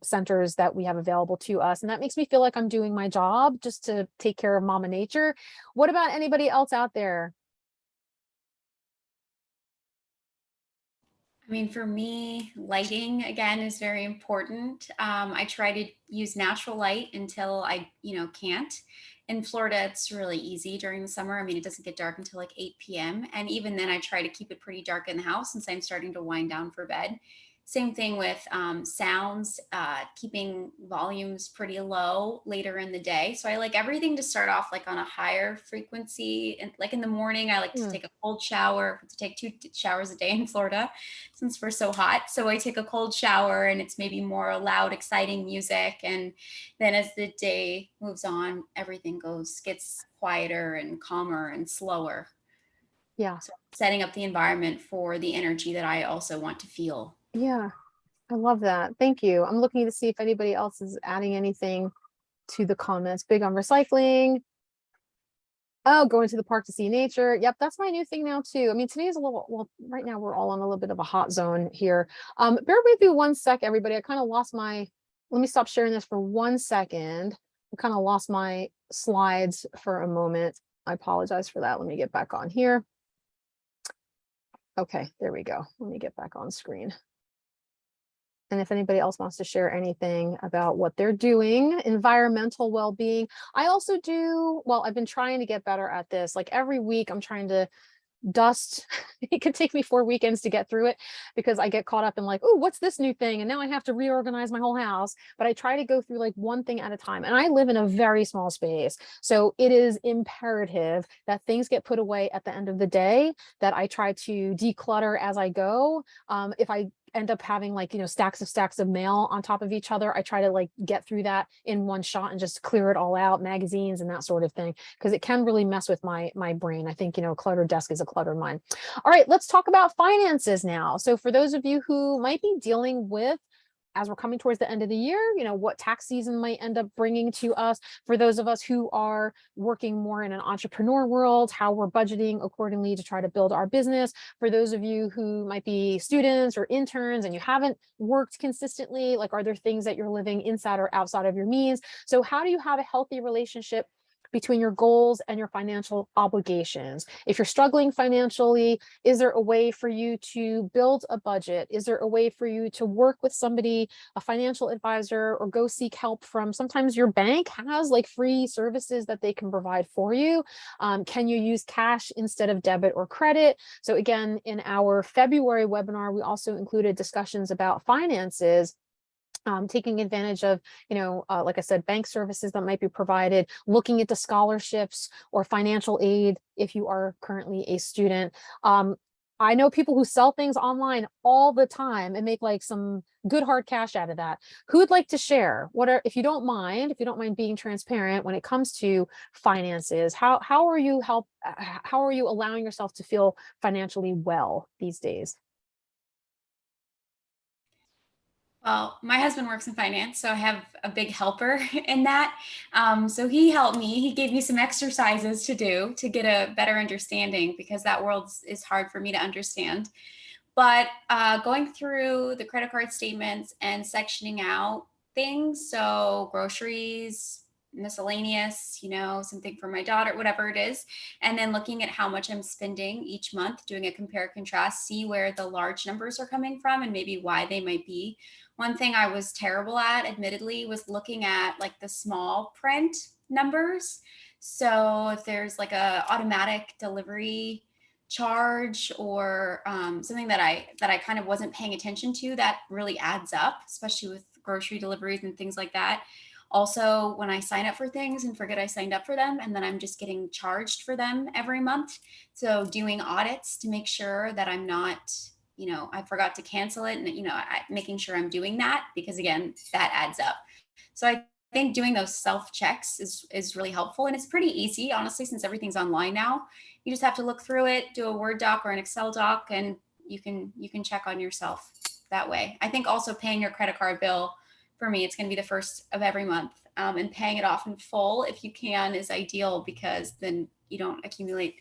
centers that we have available to us. And that makes me feel like I'm doing my job just to take care of Mama Nature. What about anybody else out there? I mean, for me, lighting again is very important. I try to use natural light until I, can't. In Florida, it's really easy during the summer. I mean, it doesn't get dark until like 8 p.m. And even then, I try to keep it pretty dark in the house since I'm starting to wind down for bed. Same thing with sounds, keeping volumes pretty low later in the day. So I like everything to start off like on a higher frequency. And like in the morning, I like to Hmm. take a cold shower, to take 2 showers a day in Florida since we're so hot. So I take a cold shower and it's maybe more loud, exciting music. And then as the day moves on, everything gets quieter and calmer and slower. Yeah. So setting up the environment for the energy that I also want to feel. Yeah. I love that. Thank you. I'm looking to see if anybody else is adding anything to the comments. Big on recycling. Oh, going to the park to see nature. Yep, that's my new thing now too. I mean, today is a little, well, right now we're all on a little bit of a hot zone here. Bear with me 1 sec, everybody. I kind of lost my, let me stop sharing this for 1 second. I kind of lost my slides for a moment. I apologize for that. Let me get back on here. Okay, there we go. Let me get back on screen. And if anybody else wants to share anything about what they're doing, environmental well-being. I also do, well, I've been trying to get better at this. Like every week, I'm trying to dust. It could take me 4 weekends to get through it because I get caught up in like, oh, what's this new thing? And now I have to reorganize my whole house. But I try to go through like one thing at a time. And I live in a very small space. So it is imperative that things get put away at the end of the day, that I try to declutter as I go. If I end up having like, stacks of mail on top of each other, I try to like get through that in one shot and just clear it all out, magazines and that sort of thing, because it can really mess with my brain. I think, a cluttered desk is a cluttered mind. All right, let's talk about finances now. So for those of you who might be dealing with, as we're coming towards the end of the year, what tax season might end up bringing to us. For those of us who are working more in an entrepreneur world, how we're budgeting accordingly to try to build our business. For those of you who might be students or interns and you haven't worked consistently, like, are there things that you're living inside or outside of your means? So how do you have a healthy relationship between your goals and your financial obligations? If you're struggling financially, is there a way for you to build a budget? Is there a way for you to work with somebody, a financial advisor, or go seek help from, sometimes your bank has like free services that they can provide for you. Can you use cash instead of debit or credit? So again, in our February webinar, we also included discussions about finances, taking advantage of, like I said, bank services that might be provided, looking into scholarships or financial aid if you are currently a student. I know people who sell things online all the time and make like some good hard cash out of that. Who would like to share? If you don't mind being transparent when it comes to finances, how are you allowing yourself to feel financially well these days? Well, my husband works in finance, so I have a big helper in that. So he helped me. He gave me some exercises to do to get a better understanding because that world is hard for me to understand. But going through the credit card statements and sectioning out things, so groceries, miscellaneous, something for my daughter, whatever it is, and then looking at how much I'm spending each month, doing a compare contrast, see where the large numbers are coming from and maybe why they might be. One thing I was terrible at, admittedly, was looking at like the small print numbers. So if there's like a automatic delivery charge or something that I kind of wasn't paying attention to, that really adds up, especially with grocery deliveries and things like that. Also, when I sign up for things and forget I signed up for them, and then I'm just getting charged for them every month. So doing audits to make sure that I'm not, I forgot to cancel it, and making sure I'm doing that, because again, that adds up. So I think doing those self checks is really helpful, and it's pretty easy, honestly, since everything's online now. You just have to look through it, do a Word doc or an Excel doc, and you can check on yourself that way. I think also paying your credit card bill, for me, it's going to be the first of every month, and paying it off in full if you can is ideal, because then you don't accumulate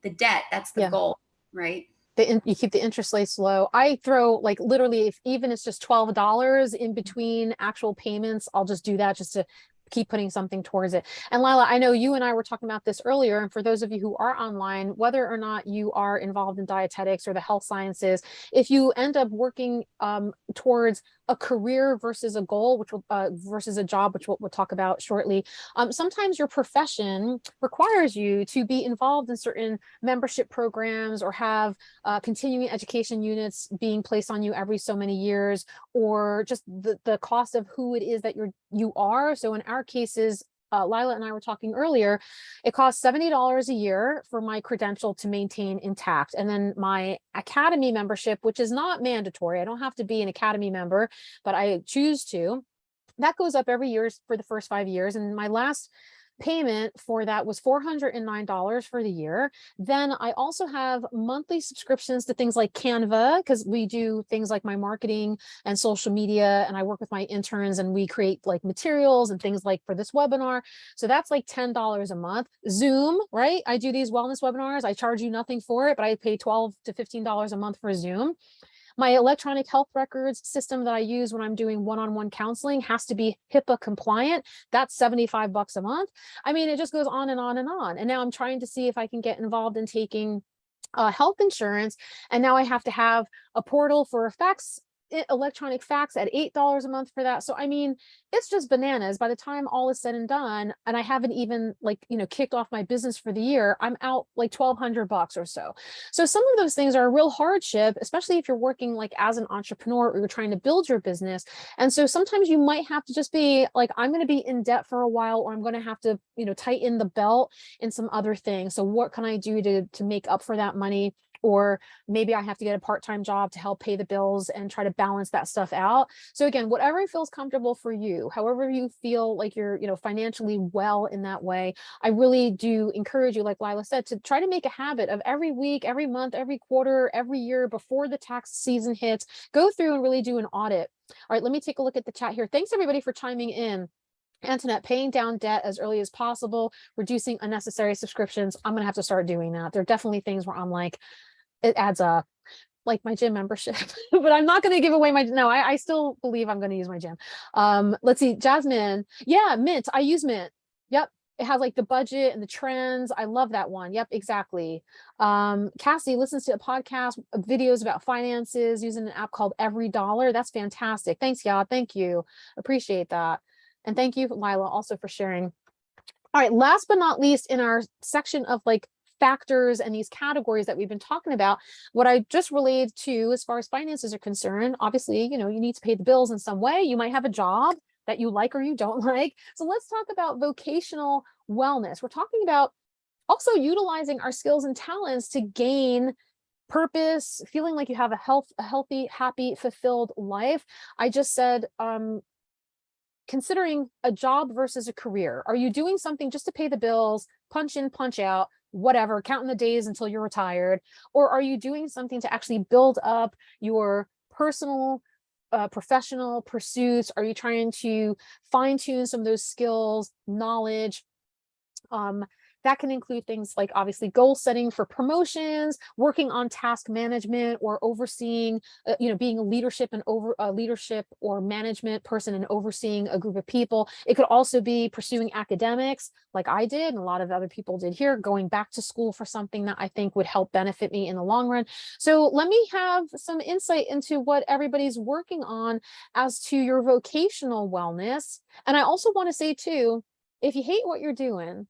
the debt. That's the Yeah. goal, right? you keep the interest rates low. I throw like literally, if even it's just $12 in between actual payments, I'll just do that just to keep putting something towards it. And Lyla, I know you and I were talking about this earlier. And for those of you who are online, whether or not you are involved in dietetics or the health sciences, if you end up working towards a career versus a goal, which will versus a job, which we'll talk about shortly. Sometimes your profession requires you to be involved in certain membership programs or have continuing education units being placed on you every so many years, or just the cost of who it is that you are. So in our cases, Lyla and I were talking earlier, it costs $70 a year for my credential to maintain intact. And then my academy membership, which is not mandatory, I don't have to be an academy member, but I choose to, that goes up every year for the first 5 years. And my last payment for that was $409 for the year. Then I also have monthly subscriptions to things like Canva, because we do things like my marketing and social media, and I work with my interns and we create like materials and things like for this webinar. So that's like $10 a month. Zoom, right? I do these wellness webinars. I charge you nothing for it, but I pay $12 to $15 a month for Zoom. My electronic health records system that I use when I'm doing one-on-one counseling has to be HIPAA compliant. That's $75 a month. I mean, it just goes on and on and on. And now I'm trying to see if I can get involved in taking health insurance. And now I have to have a portal for fax, electronic fax at $8 a month for that. So, I mean, it's just bananas. By the time all is said and done, and I haven't even like, kicked off my business for the year, I'm out like $1,200 or so. So some of those things are a real hardship, especially if you're working like as an entrepreneur or you're trying to build your business. And so sometimes you might have to just be like, I'm going to be in debt for a while, or I'm going to have to, tighten the belt in some other things. So what can I do to make up for that money? Or maybe I have to get a part-time job to help pay the bills and try to balance that stuff out. So again, whatever feels comfortable for you, however you feel like you're, financially well in that way, I really do encourage you, like Lyla said, to try to make a habit of every week, every month, every quarter, every year before the tax season hits, go through and really do an audit. All right, let me take a look at the chat here. Thanks everybody for chiming in. Antoinette, paying down debt as early as possible, reducing unnecessary subscriptions. I'm going to have to start doing that. There are definitely things where I'm like, it adds up, like my gym membership, but I'm not going to give away no, I still believe I'm going to use my gym. Let's see, Jasmine. Yeah, Mint. I use Mint. Yep. It has like the budget and the trends. I love that one. Yep, exactly. Cassie listens to a podcast, videos about finances using an app called Every Dollar. That's fantastic. Thanks, y'all. Thank you. Appreciate that. And thank you, Lyla, also for sharing. All right, last but not least, in our section of like factors and these categories that we've been talking about, what I just relayed to as far as finances are concerned, obviously, you need to pay the bills in some way. You might have a job that you like or you don't like. So let's talk about vocational wellness. We're talking about also utilizing our skills and talents to gain purpose, feeling like you have a healthy, happy, fulfilled life. I just said, considering a job versus a career. Are you doing something just to pay the bills, punch in, punch out, whatever, counting the days until you're retired? Or are you doing something to actually build up your personal, professional pursuits? Are you trying to fine tune some of those skills, knowledge? That can include things like obviously goal setting for promotions, working on task management, or overseeing, being a leadership or management person and overseeing a group of people. It could also be pursuing academics like I did and a lot of other people did here, going back to school for something that I think would help benefit me in the long run. So let me have some insight into what everybody's working on as to your vocational wellness. And I also want to say too, if you hate what you're doing,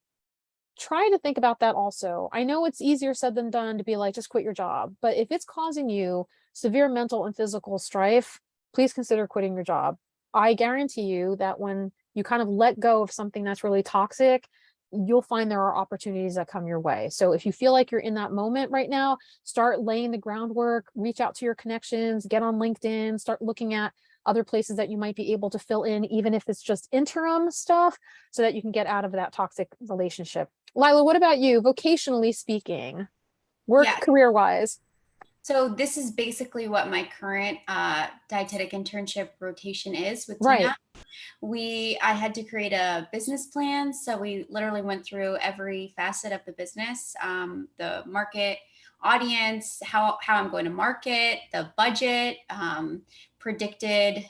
try to think about that also. I know it's easier said than done to be like, just quit your job. But if it's causing you severe mental and physical strife, please consider quitting your job. I guarantee you that when you kind of let go of something that's really toxic, you'll find there are opportunities that come your way. So if you feel like you're in that moment right now, start laying the groundwork, reach out to your connections, get on LinkedIn, start looking at other places that you might be able to fill in, even if it's just interim stuff, so that you can get out of that toxic relationship. Lyla, what about you, vocationally speaking, work career-wise? So this is basically what my current dietetic internship rotation is with Dina. Right. I had to create a business plan. So we literally went through every facet of the business, the market, audience, how I'm going to market, the budget, predicted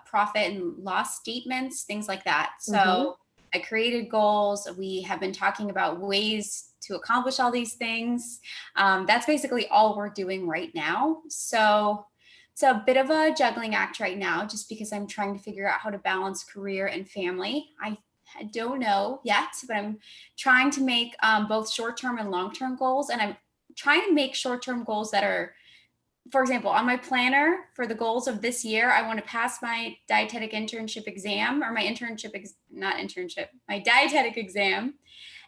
profit and loss statements, things like that. So I created goals. We have been talking about ways to accomplish all these things. That's basically all we're doing right now. So it's a bit of a juggling act right now, just because I'm trying to figure out how to balance career and family. I don't know yet, but I'm trying to make both short-term and long-term goals. And I'm trying to make short-term goals that are, for example, on my planner for the goals of this year, I want to pass my dietetic internship exam, or my my dietetic exam.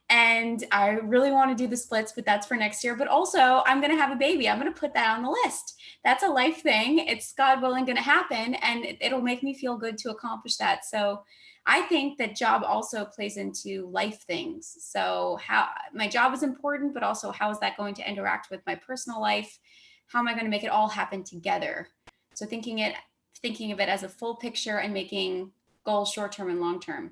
And I really want to do the splits, but that's for next year. But also, I'm going to have a baby. I'm going to put that on the list. That's a life thing. It's, God willing, going to happen. And it'll make me feel good to accomplish that. So I think that job also plays into life things. So how my job is important, but also how is that going to interact with my personal life? How am I going to make it all happen together? So thinking of it as a full picture and making goals short-term and long-term.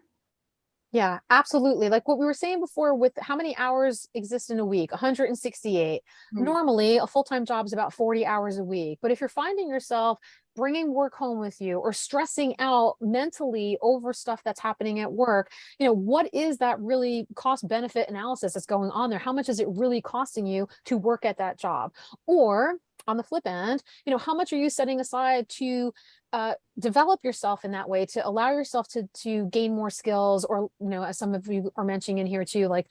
Yeah, absolutely. Like what we were saying before, with how many hours exist in a week? 168. Mhm. Normally, a full-time job is about 40 hours a week. But if you're finding yourself bringing work home with you or stressing out mentally over stuff that's happening at work, what is that really cost benefit analysis that's going on there? How much is it really costing you to work at that job? Or on the flip end, how much are you setting aside to develop yourself in that way, to allow yourself to gain more skills, or as some of you are mentioning in here too, like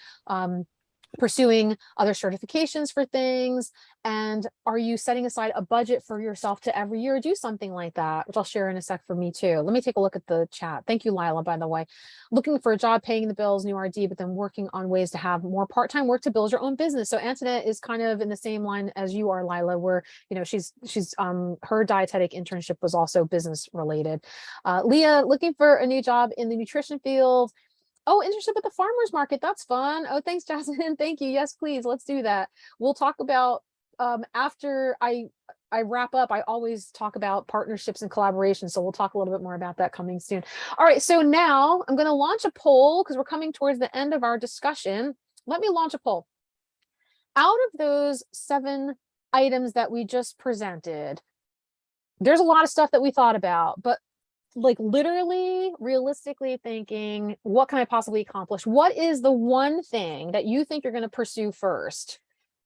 pursuing other certifications for things? And are you setting aside a budget for yourself to every year do something like that, which I'll share in a sec for me too. Let me take a look at the chat. Thank you, Lyla, by the way. Looking for a job, paying the bills, new RD, but then working on ways to have more part-time work to build your own business. So Antoinette is kind of in the same line as you are, Lyla, where she's her dietetic internship was also business related. Leah, looking for a new job in the nutrition field. Oh, internship at the farmer's market. That's fun. Oh, thanks, Jasmine. Thank you. Yes, please. Let's do that. We'll talk about after I wrap up. I always talk about partnerships and collaboration. So we'll talk a little bit more about that coming soon. All right. So now I'm going to launch a poll because we're coming towards the end of our discussion. Let me launch a poll. Out of those 7 items that we just presented, there's a lot of stuff that we thought about, but like literally realistically thinking, what can I possibly accomplish? What is the one thing that you think you're going to pursue first?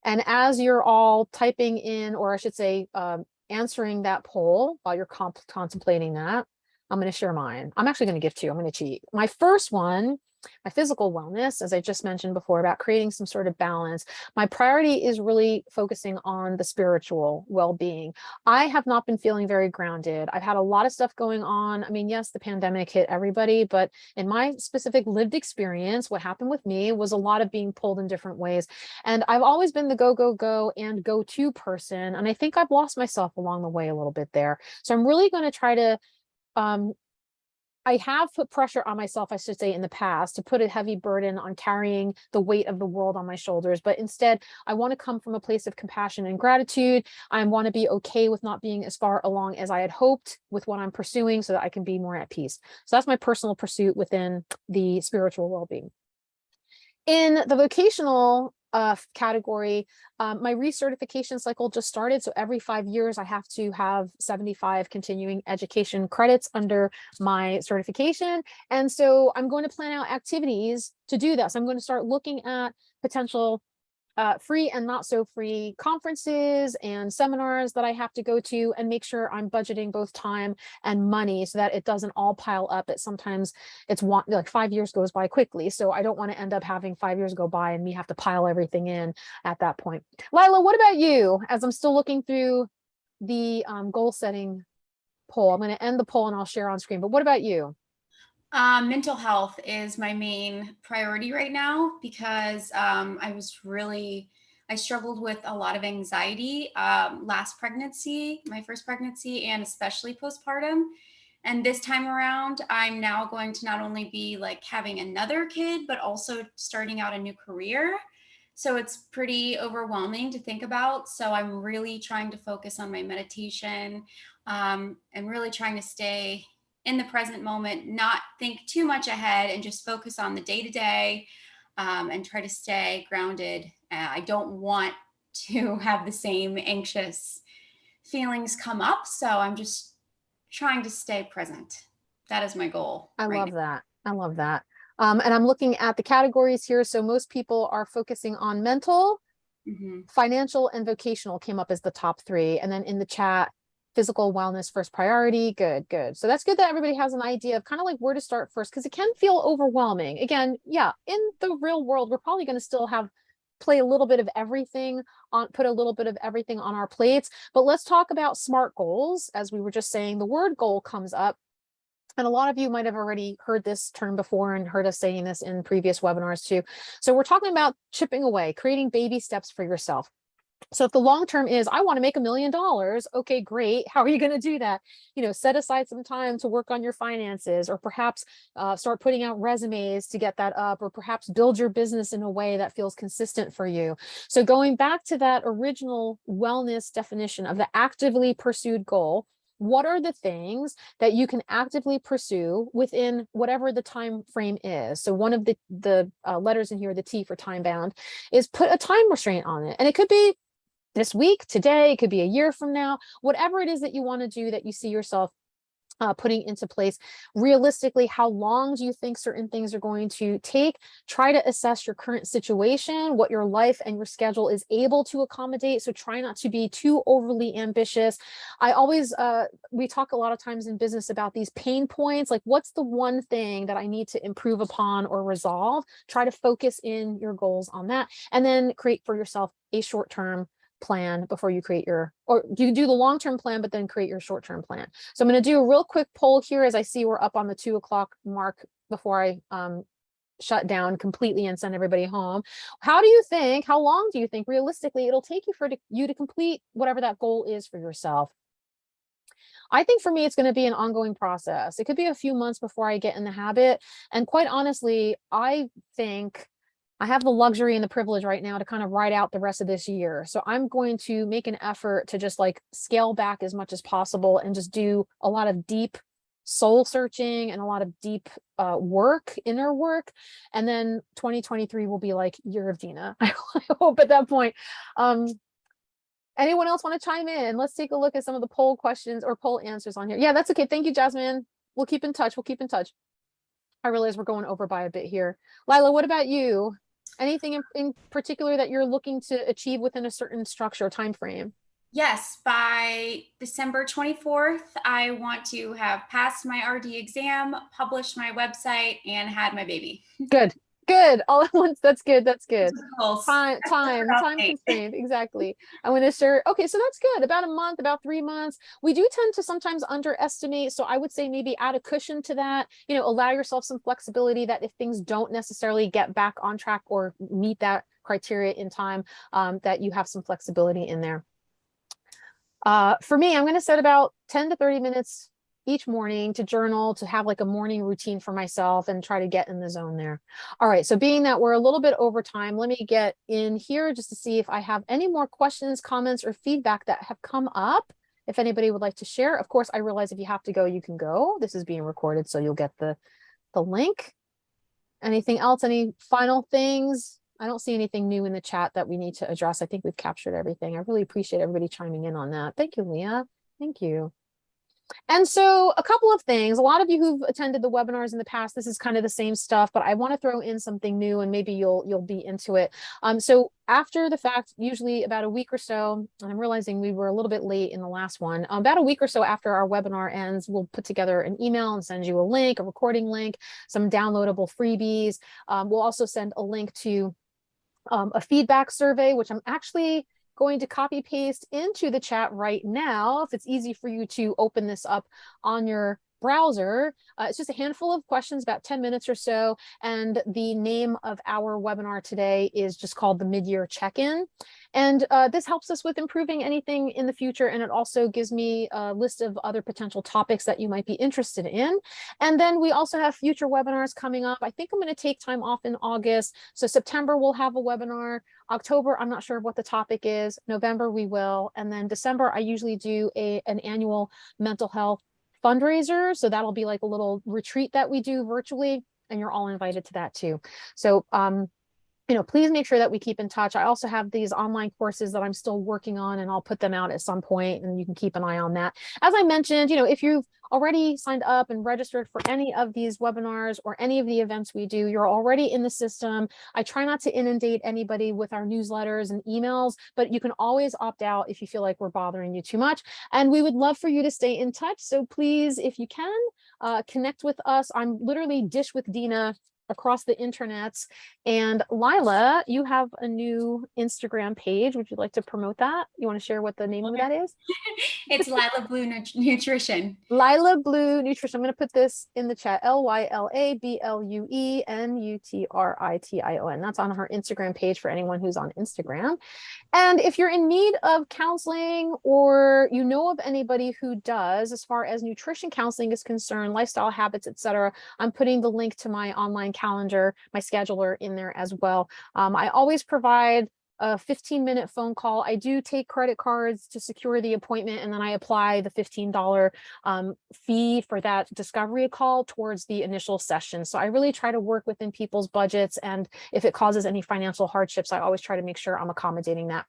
And as you're all typing in, or I should say, answering that poll while you're contemplating that, I'm going to share mine. I'm actually going to give 2. I'm going to cheat. My first one, my physical wellness, as I just mentioned before, about creating some sort of balance. My priority is really focusing on the spiritual well-being. I have not been feeling very grounded. I've had a lot of stuff going on. I mean, yes, the pandemic hit everybody, but in my specific lived experience, what happened with me was a lot of being pulled in different ways. And I've always been the go, go, go and go to person. And I think I've lost myself along the way a little bit there. So I'm really going to try to, I have put pressure on myself, I should say, in the past, to put a heavy burden on carrying the weight of the world on my shoulders. But instead, I want to come from a place of compassion and gratitude. I want to be okay with not being as far along as I had hoped with what I'm pursuing, so that I can be more at peace. So that's my personal pursuit within the spiritual well-being. In the vocational category, my recertification cycle just started. So every 5 years, I have to have 75 continuing education credits under my certification. And so I'm going to plan out activities to do that. So I'm going to start looking at potential free and not so free conferences and seminars that I have to go to, and make sure I'm budgeting both time and money so that it doesn't all pile up. Sometimes it's like 5 years goes by quickly. So I don't want to end up having 5 years go by and me have to pile everything in at that point. Lyla, what about you? As I'm still looking through the goal setting poll, I'm going to end the poll and I'll share on screen. But what about you? Mental health is my main priority right now, because I struggled with a lot of anxiety last pregnancy, my first pregnancy, and especially postpartum. And this time around, I'm now going to not only be like having another kid, but also starting out a new career. So it's pretty overwhelming to think about. So I'm really trying to focus on my meditation, and really trying to stay in the present moment, not think too much ahead, and just focus on the day to day, and try to stay grounded. I don't want to have the same anxious feelings come up. So I'm just trying to stay present. That is my goal. I love that. I love that. And I'm looking at the categories here. So most people are focusing on mental, financial, and vocational came up as the top three. And then in the chat, physical wellness first priority. Good, good. So that's good that everybody has an idea of kind of like where to start first, because it can feel overwhelming. Again, yeah, in the real world, we're probably going to still play a little bit of everything on, put a little bit of everything on our plates. But let's talk about SMART goals. As we were just saying, the word goal comes up. And a lot of you might have already heard this term before and heard us saying this in previous webinars too. So we're talking about chipping away, creating baby steps for yourself. So if the long term is, I want to make $1 million, okay, great. How are you going to do that? You know, set aside some time to work on your finances, or perhaps start putting out resumes to get that up, or perhaps build your business in a way that feels consistent for you. So going back to that original wellness definition of the actively pursued goal, what are the things that you can actively pursue within whatever the time frame is? So one of the letters in here, the T for time bound, is put a time restraint on it. And it could be this week, today, it could be a year from now, whatever it is that you want to do that you see yourself putting into place. Realistically, how long do you think certain things are going to take? Try to assess your current situation, what your life and your schedule is able to accommodate. So try not to be too overly ambitious. I always, we talk a lot of times in business about these pain points, like what's the one thing that I need to improve upon or resolve? Try to focus in your goals on that, and then create for yourself a short-term plan before you create your, or you do the long-term plan, but then create your short-term plan. So I'm going to do a real quick poll here as I see we're up on the 2 o'clock mark before I shut down completely and send everybody home. How long do you think realistically it'll take you to complete whatever that goal is for yourself? I think for me, it's going to be an ongoing process. It could be a few months before I get in the habit. And quite honestly, I think I have the luxury and the privilege right now to kind of ride out the rest of this year. So I'm going to make an effort to just like scale back as much as possible and just do a lot of deep soul searching and a lot of deep work, inner work. And then 2023 will be like year of Dina. I hope at that point. Anyone else want to chime in? Let's take a look at some of the poll questions or poll answers on here. Yeah, that's okay. Thank you, Jasmine. We'll keep in touch. We'll keep in touch. I realize we're going over by a bit here. Lyla, what about you? Anything in particular that you're looking to achieve within a certain structure or time frame? Yes, by December 24th, I want to have passed my RD exam, published my website, and had my baby. Good. Good. All at once. That's good. That's good. Time Time constraint. Exactly. I want to share. Okay. So that's good. About a month, about 3 months. We do tend to sometimes underestimate. So I would say maybe add a cushion to that, you know, allow yourself some flexibility that if things don't necessarily get back on track or meet that criteria in time, that you have some flexibility in there. For me, I'm going to set about 10 to 30 minutes each morning to journal, to have like a morning routine for myself and try to get in the zone there. All right. So being that we're a little bit over time, let me get in here just to see if I have any more questions, comments, or feedback that have come up. If anybody would like to share, of course, I realize if you have to go, you can go. This is being recorded, so you'll get the link. Anything else? Any final things? I don't see anything new in the chat that we need to address. I think we've captured everything. I really appreciate everybody chiming in on that. Thank you, Leah. Thank you. And so a couple of things, a lot of you who've attended the webinars in the past, this is kind of the same stuff, but I want to throw in something new and maybe you'll be into it. So after the fact, usually about a week or so, and I'm realizing we were a little bit late in the last one, about a week or so after our webinar ends, we'll put together an email and send you a link, a recording link, some downloadable freebies. We'll also send a link to a feedback survey, which I'm actually going to copy paste into the chat right now. If it's easy for you to open this up on your browser, it's just a handful of questions, about 10 minutes or so. And the name of our webinar today is just called the Midyear Check-in. And this helps us with improving anything in the future. And it also gives me a list of other potential topics that you might be interested in. And then we also have future webinars coming up. I think I'm going to take time off in August. So September, we'll have a webinar. October, I'm not sure what the topic is. November, we will. And then December, I usually do an annual mental health fundraiser. So that'll be like a little retreat that we do virtually, and you're all invited to that too. So please make sure that we keep in touch. I also have these online courses that I'm still working on, and I'll put them out at some point, and you can keep an eye on that. As I mentioned, if you've already signed up and registered for any of these webinars or any of the events we do, you're already in the system. I try not to inundate anybody with our newsletters and emails, but you can always opt out if you feel like we're bothering you too much. And we would love for you to stay in touch. So please, if you can, connect with us. I'm literally Dish with Dina across the internets. And Lyla, you have a new Instagram page. Would you like to promote that? You want to share what the name of that is? It's Lyla Blue Nutrition. Lyla Blue Nutrition. I'm going to put this in the chat. LYLABLUENUTRITION. That's on her Instagram page for anyone who's on Instagram. And if you're in need of counseling, or you know of anybody who does, as far as nutrition counseling is concerned, lifestyle habits, etc., I'm putting the link to my online calendar, my scheduler in there as well. I always provide a 15-minute phone call. I do take credit cards to secure the appointment, and then I apply the $15 fee for that discovery call towards the initial session. So I really try to work within people's budgets, and if it causes any financial hardships, I always try to make sure I'm accommodating that.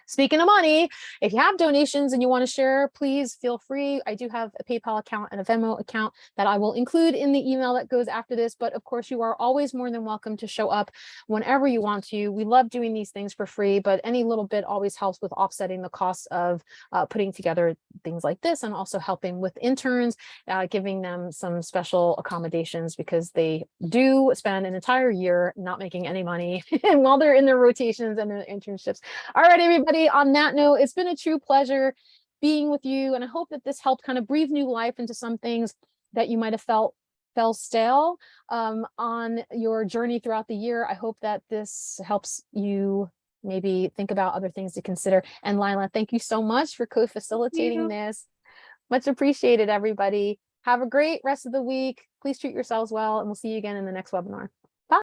Speaking of money, if you have donations and you want to share, please feel free. I do have a PayPal account and a Venmo account that I will include in the email that goes after this. But of course, you are always more than welcome to show up whenever you want to. We love doing these things for free, but any little bit always helps with offsetting the cost of putting together things like this, and also helping with interns, giving them some special accommodations, because they do spend an entire year not making any money and while they're in their rotations and their internships. All right, everybody, on that note, it's been a true pleasure being with you, and I hope that this helped kind of breathe new life into some things that you might have fell stale on your journey throughout the year. I hope that this helps you maybe think about other things to consider. And Lyla, thank you so much for co-facilitating this. Much appreciated, everybody. Have a great rest of the week. Please treat yourselves well, and we'll see you again in the next webinar.